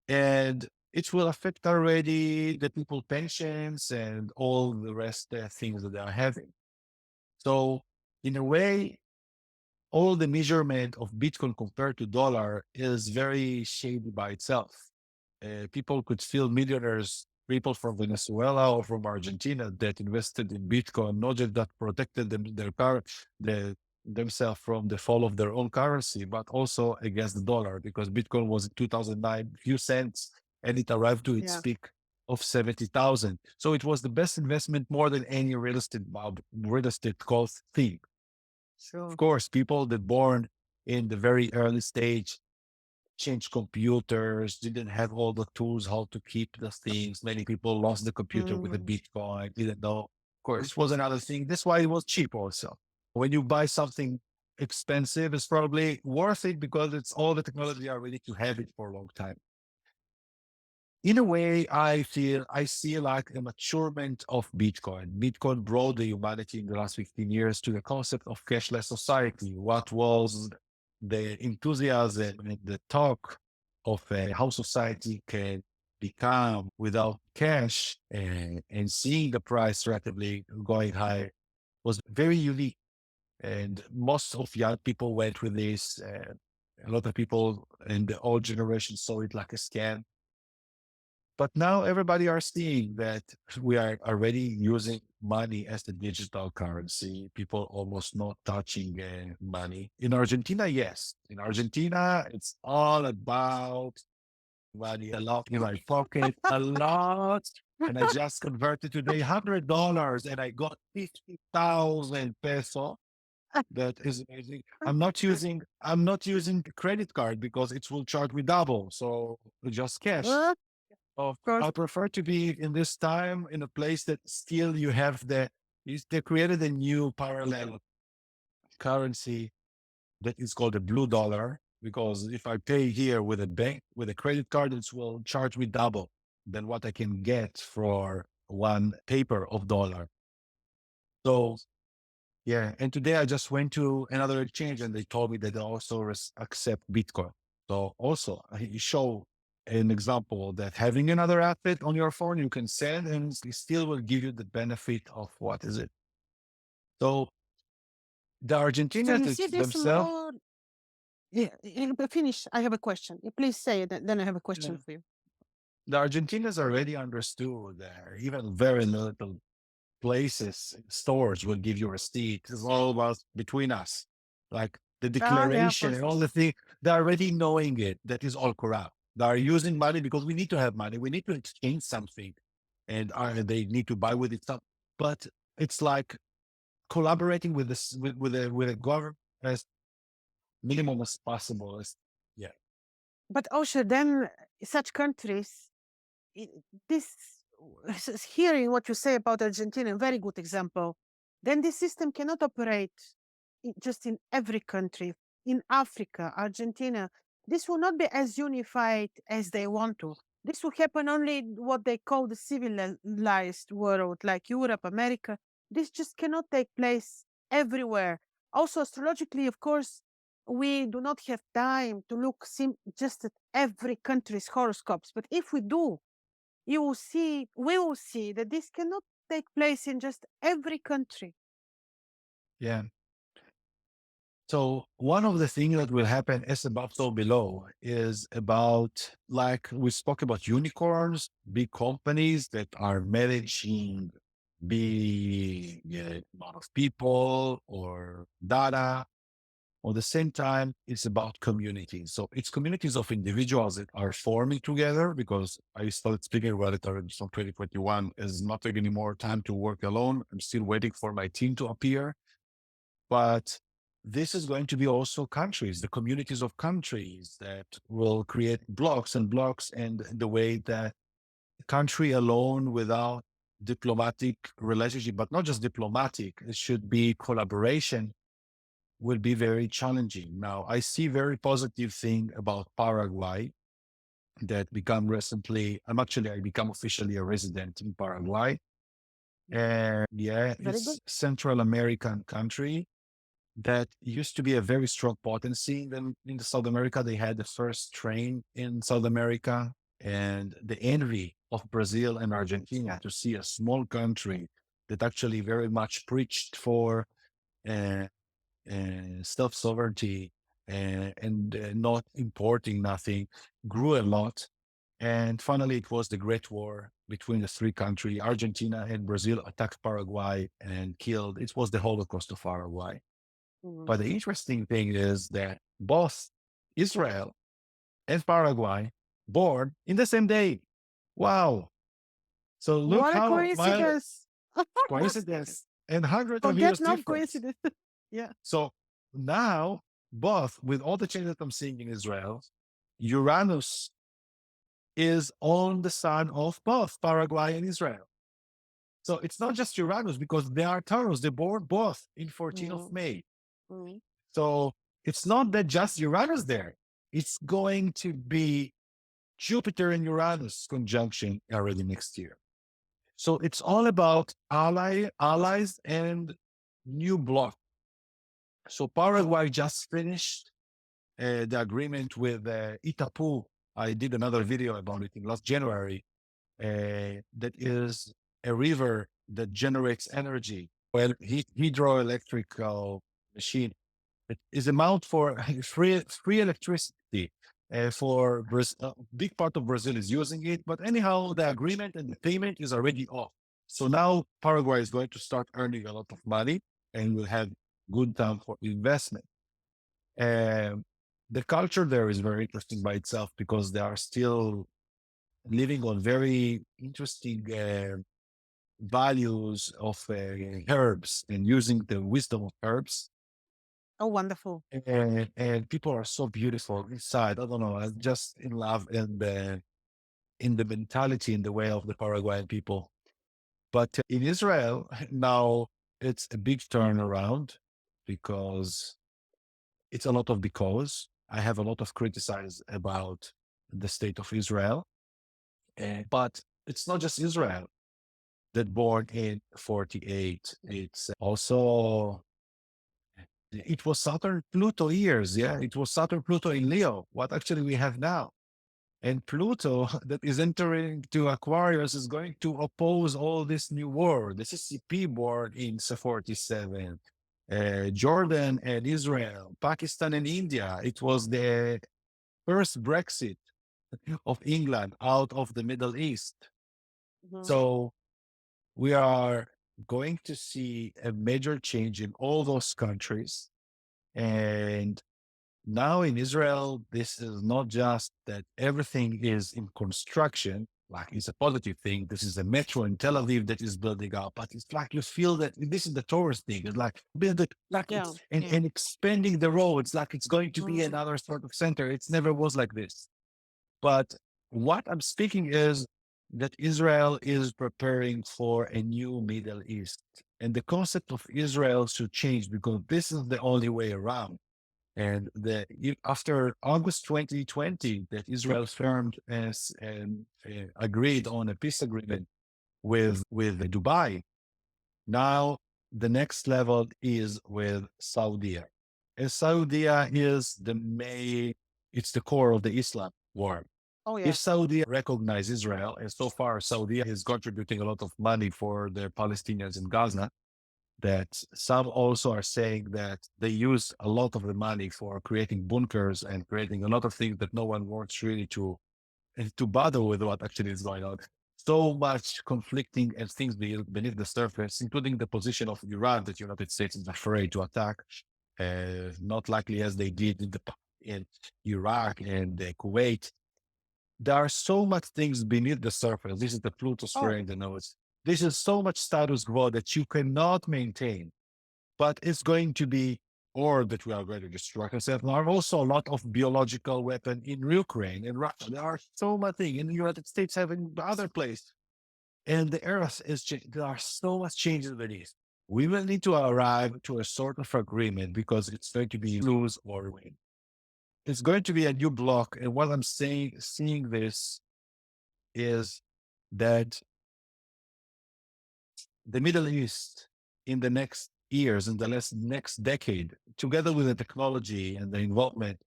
And it will affect already the people pensions and all the rest things that they are having. So in a way, all the measurement of Bitcoin compared to dollar is very shady by itself. People could feel millionaires, people from Venezuela or from Argentina that invested in Bitcoin, not just that protected themselves from the fall of their own currency, but also against the dollar because Bitcoin was in 2009, few cents, and it arrived to its Yeah, peak of 70,000. So it was the best investment more than any real estate cost thing. Of sure. course, people that born in the very early stage change computers, didn't have all the tools how to keep the things. Many people lost the computer with the Mhm. Bitcoin, didn't know. Of course, it was another thing. That's why it was cheap also. When you buy something expensive, it's probably worth it because it's all the technology are ready to have it for a long time. In a way, I see like a maturement of Bitcoin. Bitcoin brought the humanity in the last 15 years to the concept of cashless society. What was the enthusiasm and the talk of how society can become without cash and seeing the price rapidly going high was very unique. And most of young people went with this. A lot of people in the old generation saw it like a scam, But now everybody are seeing that we are already using money as the digital currency. People almost not touching money. In Argentina, yes. In Argentina, it's all about money, a lot in my pocket, a lot. And I just converted today $100 and I got 50,000 peso. That is amazing. I'm not using the credit card because it will charge me double. So just cash. Of Oh, course. I prefer to be in this time in a place that still you have they created a new parallel currency that is called the blue dollar. Because if I pay here with a bank, with a credit card, it will charge me double than what I can get for one paper of dollar. So yeah, and today I just went to another exchange and they told me that they also accept Bitcoin. So also you show an example that having another asset on your phone, you can send and it still will give you the benefit of what is it. So the So you Argentinians see this themselves, more. Yeah, finish. I have a question. Please say it, then I have a question yeah, for you. the Argentinians already understood that even very little places, stores will give you a receipt. It's all about between us. Like the Ah, yeah, of declaration course. and all the things, they're already knowing it. That is all corrupt. They are using money because we need to have money. We need to exchange something and they need to buy with it stuff. But it's like collaborating with this with a government as minimum as possible. Yeah. But also, then such countries, i- this hearing what you say about Argentina, very good example. Then this system cannot operate just in every country. In Africa, Argentina, this will not be as unified as they want to. This will happen only in what they call the civilized world, like Europe, America. This just cannot take place everywhere. Also, astrologically, of course, we do not have time to look just at every country's horoscopes. But if we do, we will see that this cannot take place in just every country. Yeah. So one of the things that will happen as above so below is about like we spoke about unicorns, big companies that are managing big amount of people or data. At the same time, it's about communities. So it's communities of individuals that are forming together because I started speaking about it already from 2021 is not taking any more time to work alone. I'm still waiting for my team to appear. But this is going to be also countries, the communities of countries that will create blocks and blocks, and the way that country alone without diplomatic relationship, but not just diplomatic, it should be collaboration, will be very challenging. Now, I see very positive thing about Paraguay that become recently, I become officially a resident in Paraguay. And yeah, Very good. it's Central American country that used to be a very strong potency. Then in South America, they had the first train in South America, and the envy of Brazil and Argentina to see a small country that actually very much preached for uh, self sovereignty and not importing nothing grew a lot. And finally, it was the Great War between the three countries. Argentina and Brazil attacked Paraguay and killed. It was the Holocaust of Paraguay. Mhm. But the interesting thing is that both Israel and Paraguay born in the same day. Wow. So look What a how my coincidence. coincidence and hundreds of Forget years not difference. coincidence. Yeah. So now both with all the changes that I'm seeing in Israel, Uranus is on the sun of both Paraguay and Israel. So it's not just Uranus because they are Taurus. They born both in 14th of Mm, May. mm. So it's not that just Uranus there. It's going to be Jupiter and Uranus conjunction already next year. So it's all about allies and new bloc. So Paraguay just finished the agreement with Itapu. I did another video about it in last January. That is a river that generates energy. Well, hydroelectrical machine. It is amount for free electricity for Brazil. A big part of Brazil is using it. But anyhow, the agreement and the payment is already off. So now Paraguay is going to start earning a lot of money and will have good time for investment. Um, the culture there is very interesting by itself because they are still living on very interesting values of herbs and using the wisdom of herbs. Oh, wonderful. And people are so beautiful inside. I don't know. I'm just in love in the mentality, in the way of the Paraguayan people. But in Israel now, it's a big turnaround because it's a lot of because I have a lot of criticize about the state of Israel. But it's not just Israel that born in 48. It's also, it was Saturn Pluto years. Yeah, it was Saturn Pluto in Leo, what actually we have now. And Pluto that is entering to Aquarius is going to oppose all this new war. The CCP born in 47. Jordan and Israel, Pakistan and India. It was the first Brexit of England out of the Middle East. Mhm. So we are going to see a major change in all those countries. And now in Israel, this is not just that everything is in construction, like it's a positive thing. This is a metro in Tel Aviv that is building up, but it's like you feel that this is the tourist thing. It's like build it, like Yeah, it's yeah. and expanding the roads, like it's going to be Mm. another sort of center. It never was like this. But what I'm speaking is that Israel is preparing for a new Middle East. And the concept of Israel should change because this is the only way around. And after August 2020, that Israel firmed as and agreed on a peace agreement with Dubai. Now the next level is with Saudi. And Saudi is the main, it's the core of the Islam war. Oh, If yeah. Saudi recognize Israel, and so far Saudi is contributing a lot of money for the Palestinians in Gaza, that some also are saying that they use a lot of the money for creating bunkers and creating a lot of things that no one wants really to bother with what actually is going on. So much conflicting and things beneath the surface, including the position of Iran that the United States is afraid to attack, not likely as they did in Iraq and Kuwait. There are so much things beneath the surface. This is the Pluto Oh, square in the nose. This is so much status quo that you cannot maintain, but it's going to be, or that we are going to destroy ourselves. There are also a lot of biological weapon in Ukraine and Russia. There are so much things in the United States, having other place. And the earth is, there are so much changes beneath. We will need to arrive to a sort of agreement because it's going to be lose or win. It's going to be a new block. And what I'm saying, seeing this is that the Middle East in the next years, in the next decade, together with the technology and the involvement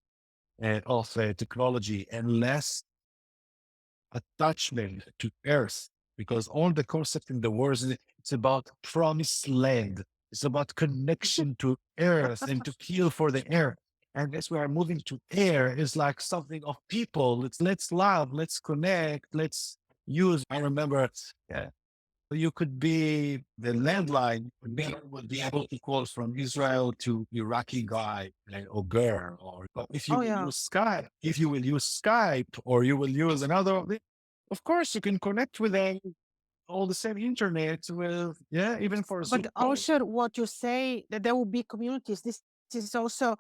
of technology and less attachment to Earth, because all the concept in the world is it's about promised land. It's about connection to Earth and to kill for the air. And as we are moving to air, it's like something of people. Let's love, let's connect, let's use. I remember you could be the landline would be able to call from Israel to Iraqi guy or girl, or if you oh, will yeah. use Skype, if you will use Skype, or you will use another of course you can connect with them all the same internet with, yeah, even for But Zoom calls. also, what you say that there will be communities. This is also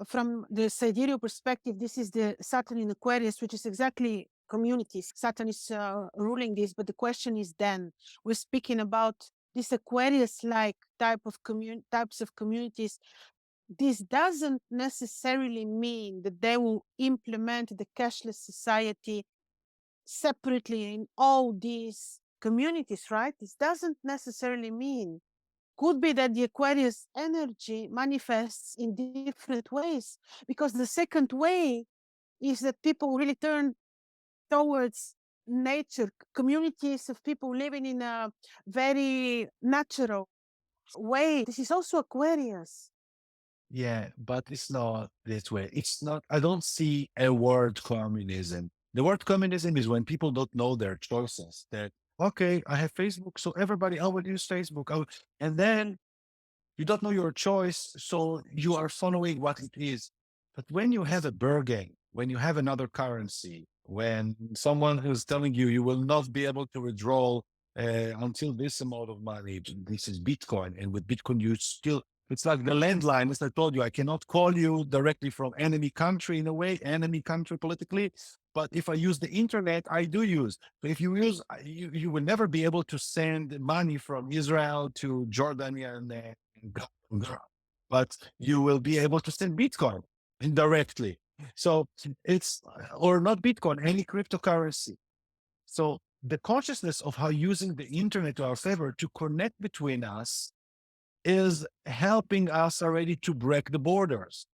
from the sidereal perspective. This is the Saturn in Aquarius, which is exactly communities. Saturn is ruling this, but the question is then we're speaking about this Aquarius-like types of communities. This doesn't necessarily mean that they will implement the cashless society separately in all these communities, right? This doesn't necessarily mean. Could be that the Aquarius energy manifests in different ways, because the second way is that people really turn towards nature, communities of people living in a very natural way. This is also Aquarius. Yeah, but it's not this way. It's not, I don't see a word communism. The word communism is when people don't know their choices. That, okay, I have Facebook, so everybody, I will use Facebook. And then you don't know your choice, so you are following what it is. But when you have a bargain, when you have another currency, when someone who's telling you you will not be able to withdraw until this amount of money, this is Bitcoin, and with Bitcoin you still, it's like the landline. As I told you, I cannot call you directly from enemy country in a way, enemy country politically. But if I use the internet, I do use. But if you use, you will never be able to send money from Israel to Jordan and but you will be able to send Bitcoin indirectly. So it's, or not Bitcoin, any cryptocurrency. So the consciousness of how using the internet to our favor to connect between us is helping us already to break the borders.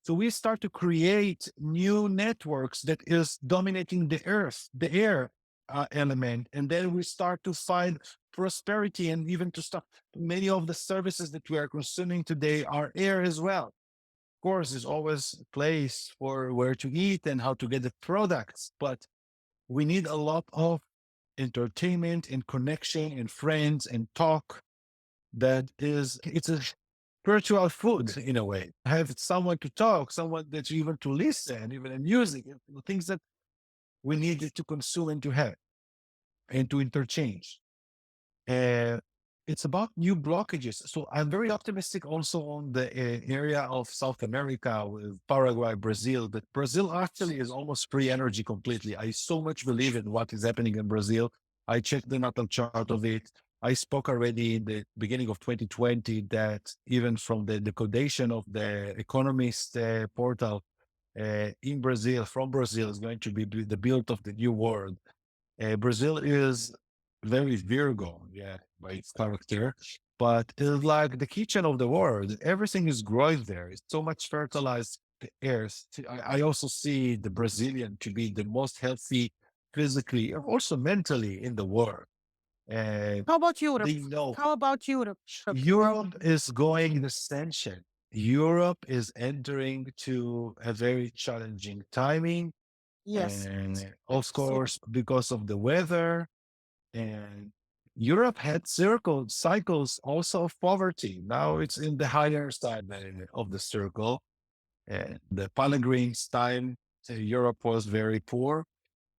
So we start to create new networks that is dominating the earth, the air element. And then we start to find prosperity and even to start many of the services that we are consuming today are air as well. Of course, there's always a place for where to eat and how to get the products, but we need a lot of entertainment and connection and friends and talk that is, it's a spiritual food in a way. Have someone to talk, someone that you even to listen, even in music, things that we needed to consume and to have and to interchange. Uh, it's about new blockages. So I'm very optimistic also on the area of South America with Paraguay, Brazil. That Brazil actually is almost free energy completely. I so much believe in what is happening in Brazil. I checked the natal chart of it. I spoke already in the beginning of 2020 that even from the decodation of the Economist portal in Brazil, from Brazil, is going to be the build of the new world. Brazil is very Virgo, yeah, by its character, but it's like the kitchen of the world. Everything is growing there. It's so much fertilized the earth. I also see the Brazilian to be the most healthy physically and also mentally in the world. Uh, How about Europe? they know How about Europe? Europe is going in ascension. Europe is entering to a very challenging timing. Yes. And Yes. of course, because of the weather, and Europe had circle cycles also of poverty. Now it's in the higher side of the circle. And the Pellegrin's time, Europe was very poor.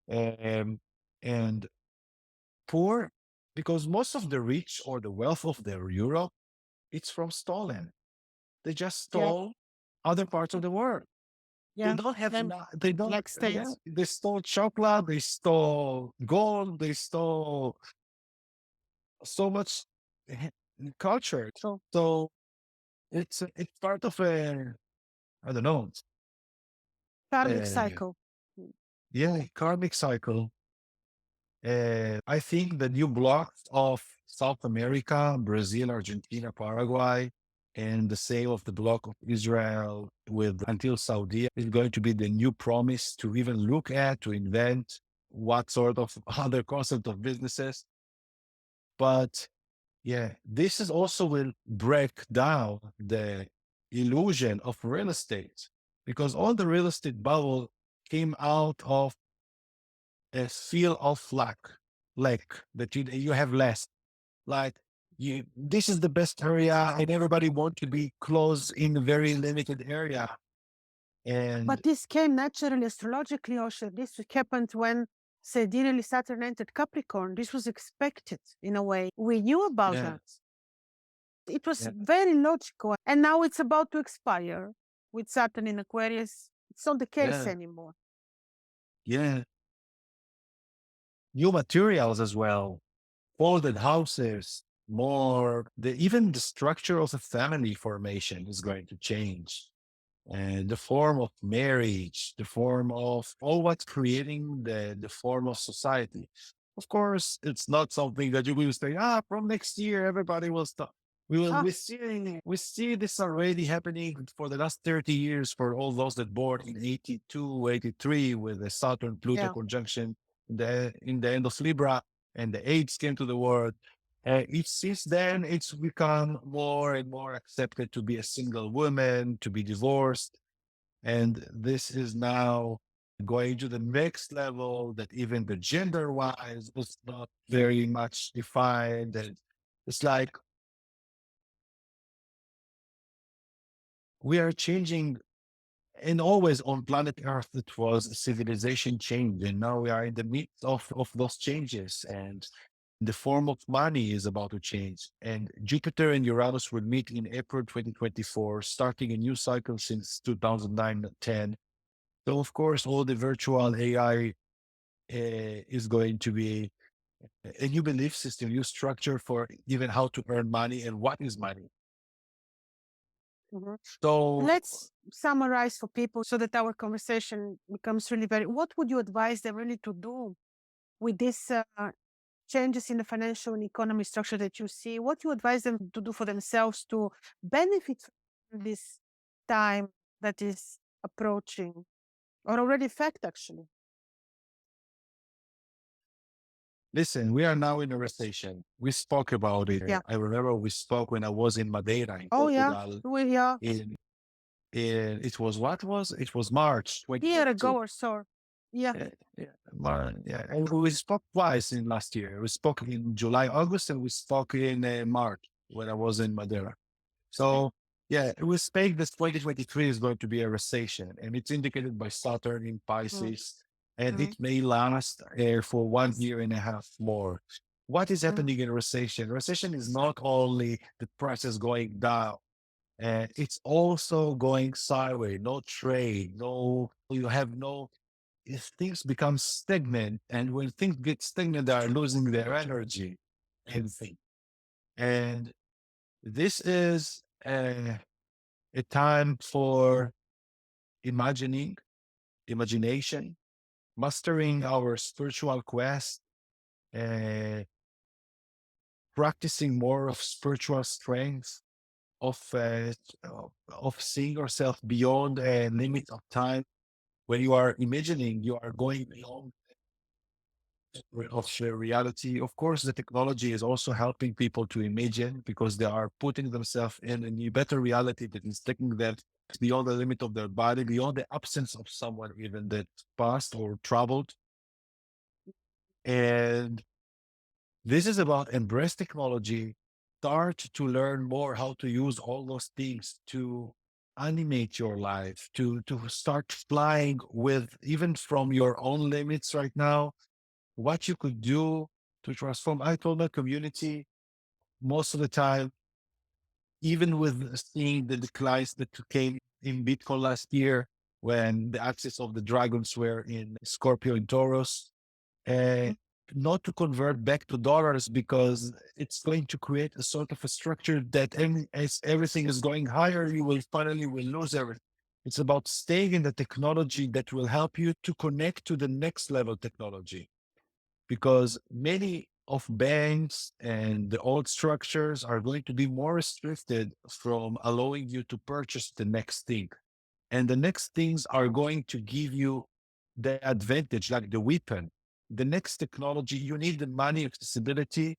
Um, and poor because most of the rich or the wealth of the Europe, it's from stolen. They just Yeah. stole other parts of the world. They Yeah. don't have, And they don't, like yeah, states. they stole chocolate, they stole gold, they stole so much culture. So So it's part of a, I don't know, karmic uh, cycle. yeah, karmic cycle. I think the new blocks of South America, Brazil, Argentina, Paraguay, and the sale of the block of Israel with until Saudi is going to be the new promise to even look at, to invent what sort of other concept of businesses. But yeah, this is also will break down the illusion of real estate because all the real estate bubble came out of a feel of lack that you have less. Like you, this is the best area, and everybody want to be close in a very limited area. And But this came naturally astrologically, Osher. This happened when sidereally Saturn entered Capricorn. This was expected in a way. We knew about yeah, that. It was yeah, very logical. And now it's about to expire with Saturn in Aquarius. It's not the case yeah, anymore. yeah, new materials as well, folded houses, more even the structure of the family formation is going to change. And the form of marriage, the form of all what's creating the form of society. Of course, it's not something that you will say, from next year, everybody will stop. Ah, We see this already happening for the last 30 years for all those that born in 82, 83 with the Saturn Pluto yeah. conjunction in the end of Libra and the AIDS came to the world. Each since then, it's become more and more accepted to be a single woman, to be divorced. And this is now going to the next level that even the gender wise is not very much defined. And it's like we are changing, and always on planet Earth, it was a civilization change. And now we are in the midst of those changes. And the form of money is about to change. And Jupiter and Uranus will meet in April 2024, starting a new cycle since 2009-10. So, of course, all the virtual AI is going to be a new belief system, new structure for even how to earn money and what is money. Mhm. So, Let's summarize for people so that our conversation becomes really very. What would you advise them really to do with these changes in the financial and economy structure that you see? What you advise them to do for themselves to benefit from this time that is approaching, or already fact actually? listen, we are now in a recession. We spoke about it. Yeah. I remember we spoke when I was in Madeira in Oh yeah. Portugal. We are It was it was March year 2022. ago or so. Yeah. Yeah, yeah, yeah. And we spoke twice in last year. We spoke in July, August, and we spoke in March when I was in Madeira. So yeah, we expect this 2023 is going to be a recession, and it's indicated by Saturn in Mm, Pisces, and mm, it may last for 1 year and a half more. What is mm, happening in recession? Recession is not only the prices going down, and it's also going sideways. No trade, no, you have no. If things become stagnant, and when things get stagnant, they are losing their energy, everything. And this is a time for imagining, imagination, mastering our spiritual quest, uh, practicing more of spiritual strength, of seeing yourself beyond a limit of time. When you are imagining, you are going beyond of the reality. Of course, the technology is also helping people to imagine because they are putting themselves in a new, better reality that is taking them beyond the limit of their body, beyond the absence of someone even that passed or traveled. And this is about embrace technology, start to learn more how to use all those things to animate your life, to start flying with even from your own limits right now, what you could do to transform. I told my community most of the time, even with seeing the declines that came in Bitcoin last year, when the axis of the dragons were in Scorpio and Taurus, uh, mm, not to convert back to dollars because it's going to create a sort of a structure that as everything is going higher, you will finally will lose everything. It's about staying in the technology that will help you to connect to the next level technology, because many of banks and the old structures are going to be more restricted from allowing you to purchase the next thing. And the next things are going to give you the advantage, like the weapon. The next technology, you need the money accessibility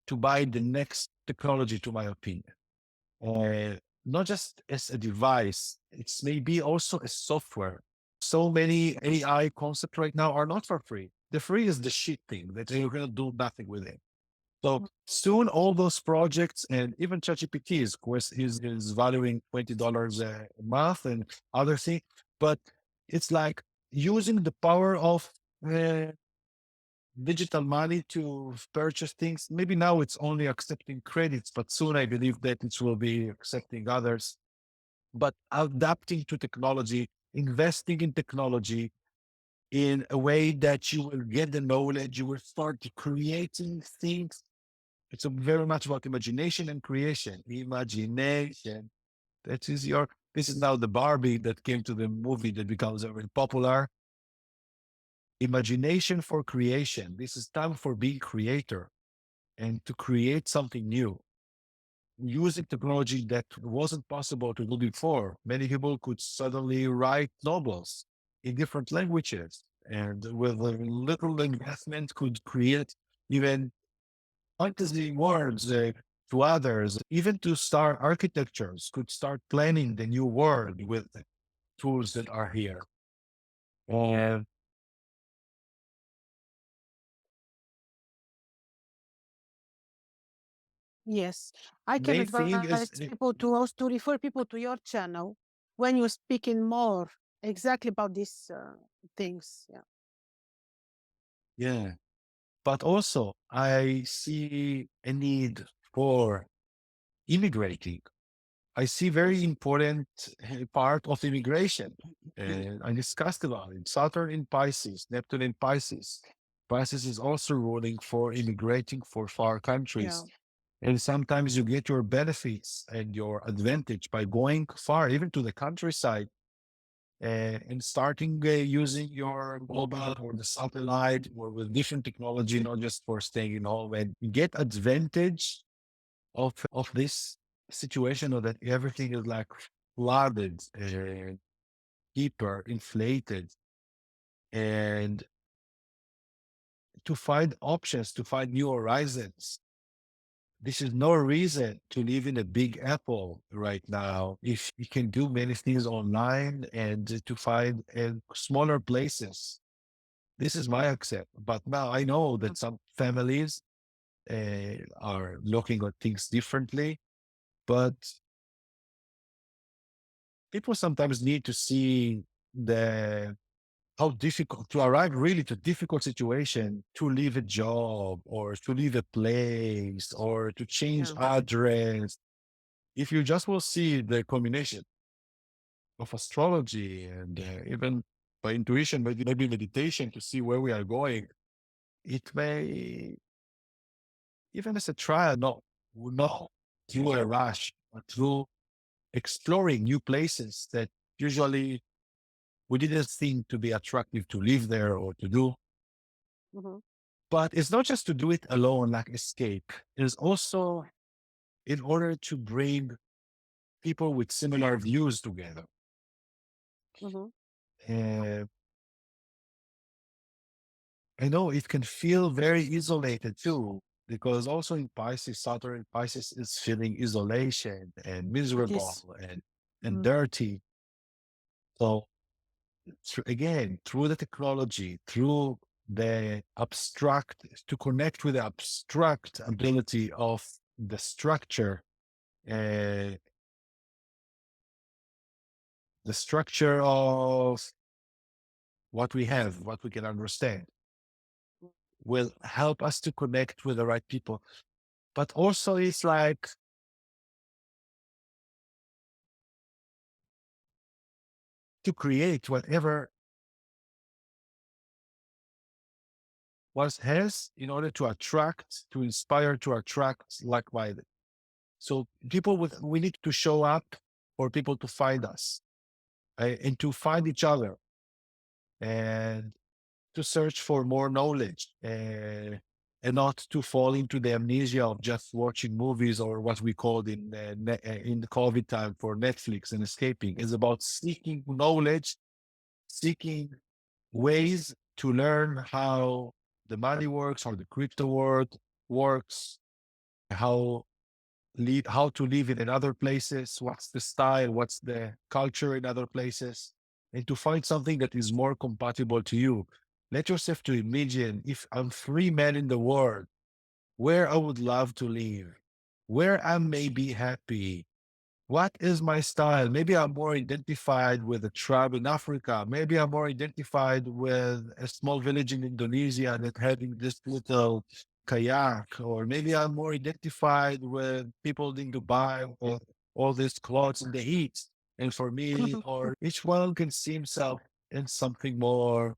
to buy the next technology, to my opinion. Not just as a device, it's maybe also a software. So many AI concepts right now are not for free. The free is the shit thing that you're going to do nothing with it. So mm. soon, all those projects and even ChatGPT is, of course, is valuing $20 a month and other things. But it's like using the power of uh, digital money to purchase things. Maybe now it's only accepting credits, but soon I believe that it will be accepting others. But adapting to technology, investing in technology in a way that you will get the knowledge, you will start creating things. It's very much about imagination and creation. Imagination. That is your. This is now the Barbie that came to the movie that becomes very popular. Imagination for creation. This is time for being creator and to create something new, using technology that wasn't possible to do before. Many people could suddenly write novels in different languages, and with a little investment could create even fantasy words to others, even to start architectures, could start planning the new world with the tools that are here. And Yes, I can main thing advise is, people to also to refer people to your channel when you're speaking more exactly about these things. Yeah. yeah, but also I see a need for immigrating. I see very important part of immigration. And I discussed about it. Saturn in Pisces, Neptune in Pisces. Pisces is also ruling for immigrating for far Yeah. countries. And sometimes you get your benefits and your advantage by going far, even to the countryside, and starting using your mobile or the satellite or with different technology, not just for staying in home, and you get advantage of this situation, or that everything is like flooded and hyper inflated, and to find options, to find new horizons. This is no reason to live in a big apple right now if you can do many things online and to find smaller places. This is my accept. But now I know that some families are looking at things differently, but people sometimes need to see the how difficult to arrive really to difficult situation to leave a job or to leave a place or to change Yeah. address. If you just will see the combination of astrology and even by intuition, maybe meditation to see where we are going, it may, even as a trial, not through a rush, but through exploring new places that usually we didn't think to be attractive to live there or to do. Mhm. But it's not just to do it alone, like escape. It's also in order to bring people with similar views together. Mhm. Uh, I know it can feel very isolated too, because also in Pisces, Saturn in Pisces is feeling isolation and It is. miserable and Mm. dirty. So again, through the technology, through the abstract, to connect with the abstract ability of the structure, uh, the structure of what we have, what we can understand, will help us to connect with the right people. But also, it's like to create whatever one has in order to attract, to inspire, to attract like-minded. So we need to show up for people to find us and to find each other and to search for more knowledge and not to fall into the amnesia of just watching movies or what we called in the COVID time for Netflix and escaping. It's about seeking knowledge, seeking ways to learn how the money works or the crypto world works, how how to live in other places, what's the style, what's the culture in other places, and to find something that is more compatible to you. Let yourself to imagine if I'm free man in the world, where I would love to live, where I may be happy, what is my style? Maybe I'm more identified with a tribe in Africa. Maybe I'm more identified with a small village in Indonesia that having this little kayak, or maybe I'm more identified with people in Dubai or all these clothes in the heat. And for me, or each one can see himself in something more,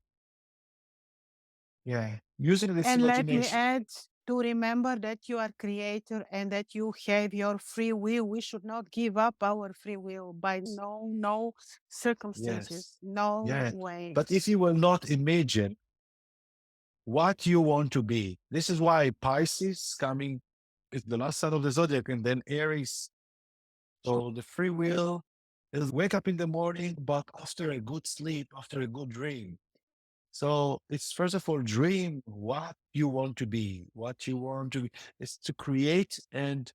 yeah, using this And let me imagination. add to remember that you are creator and that you have your free will. We should not give up our free will by no Yes. circumstances, no Yeah. way. But if you will not imagine what you want to be. This is why Pisces coming is the last sign of the zodiac, and then Aries. So the free will is wake up in the morning, but after a good sleep, after a good dream. So it's first of all, dream what you want to be, what you want to be is to create. And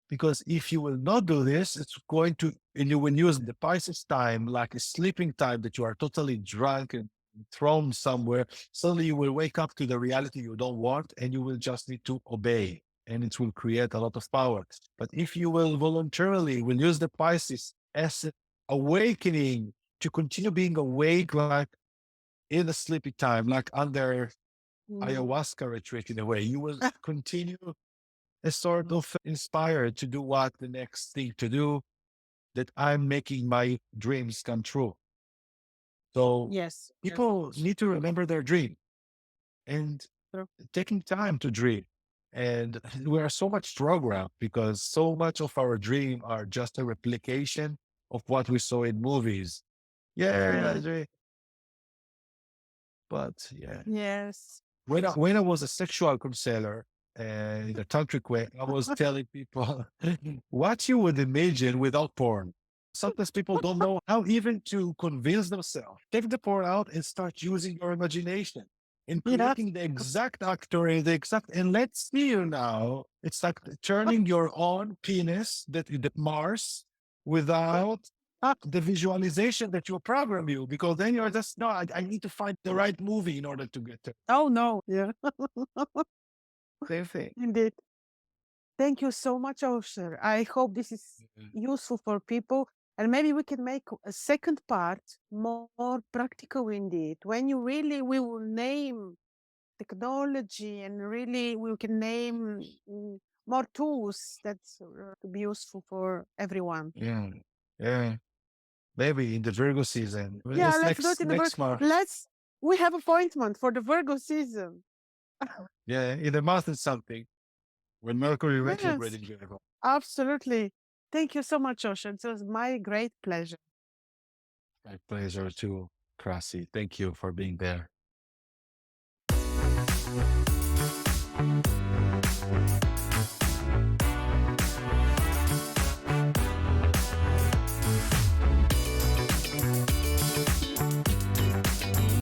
because if you will not do this, it's going to, and you will use the Pisces time like a sleeping time that you are totally drunk and thrown somewhere. Suddenly you will wake up to the reality you don't want and you will just need to obey and it will create a lot of power. But if you will voluntarily will use the Pisces as an awakening to continue being awake, like in a sleepy time, like under Mm. ayahuasca retreat in a way, you will continue a sort of inspired to do what the next thing to do, that I'm making my dreams come true. So Yes, yes, people need to remember their dream and true. taking time to dream. And we are so much programmed because so much of our dream are just a replication of what we saw in movies. Yeah, I Mm. dream. But yeah, Yes. when I was a sexual counselor in a tantric way, I was telling people what you would imagine without porn. Sometimes people don't know how even to convince themselves. Take the porn out and start using your imagination and Yeah. creating the exact actor and the exact. And let's see you now. It's like turning your own penis that Mars without the visualization that you program you, because then you're just no. I need to find the right movie in order to get there. Oh no. Yeah. Same thing. Indeed. Thank you so much, Osher. I hope this is Mhm. useful for people. And maybe we can make a second part more practical indeed. When you really we will name technology and really we can name more tools that's to be useful for everyone. Yeah, yeah. Maybe in the Virgo season. Yeah, It's let's do it next in the next month. let's we have appointment for the Virgo season. Yeah, in a month and something when Mercury retrograde Yes, in Virgo. absolutely. Thank you so much, Ocean. It was my great pleasure. My pleasure too, Krasi. Thank you for being there.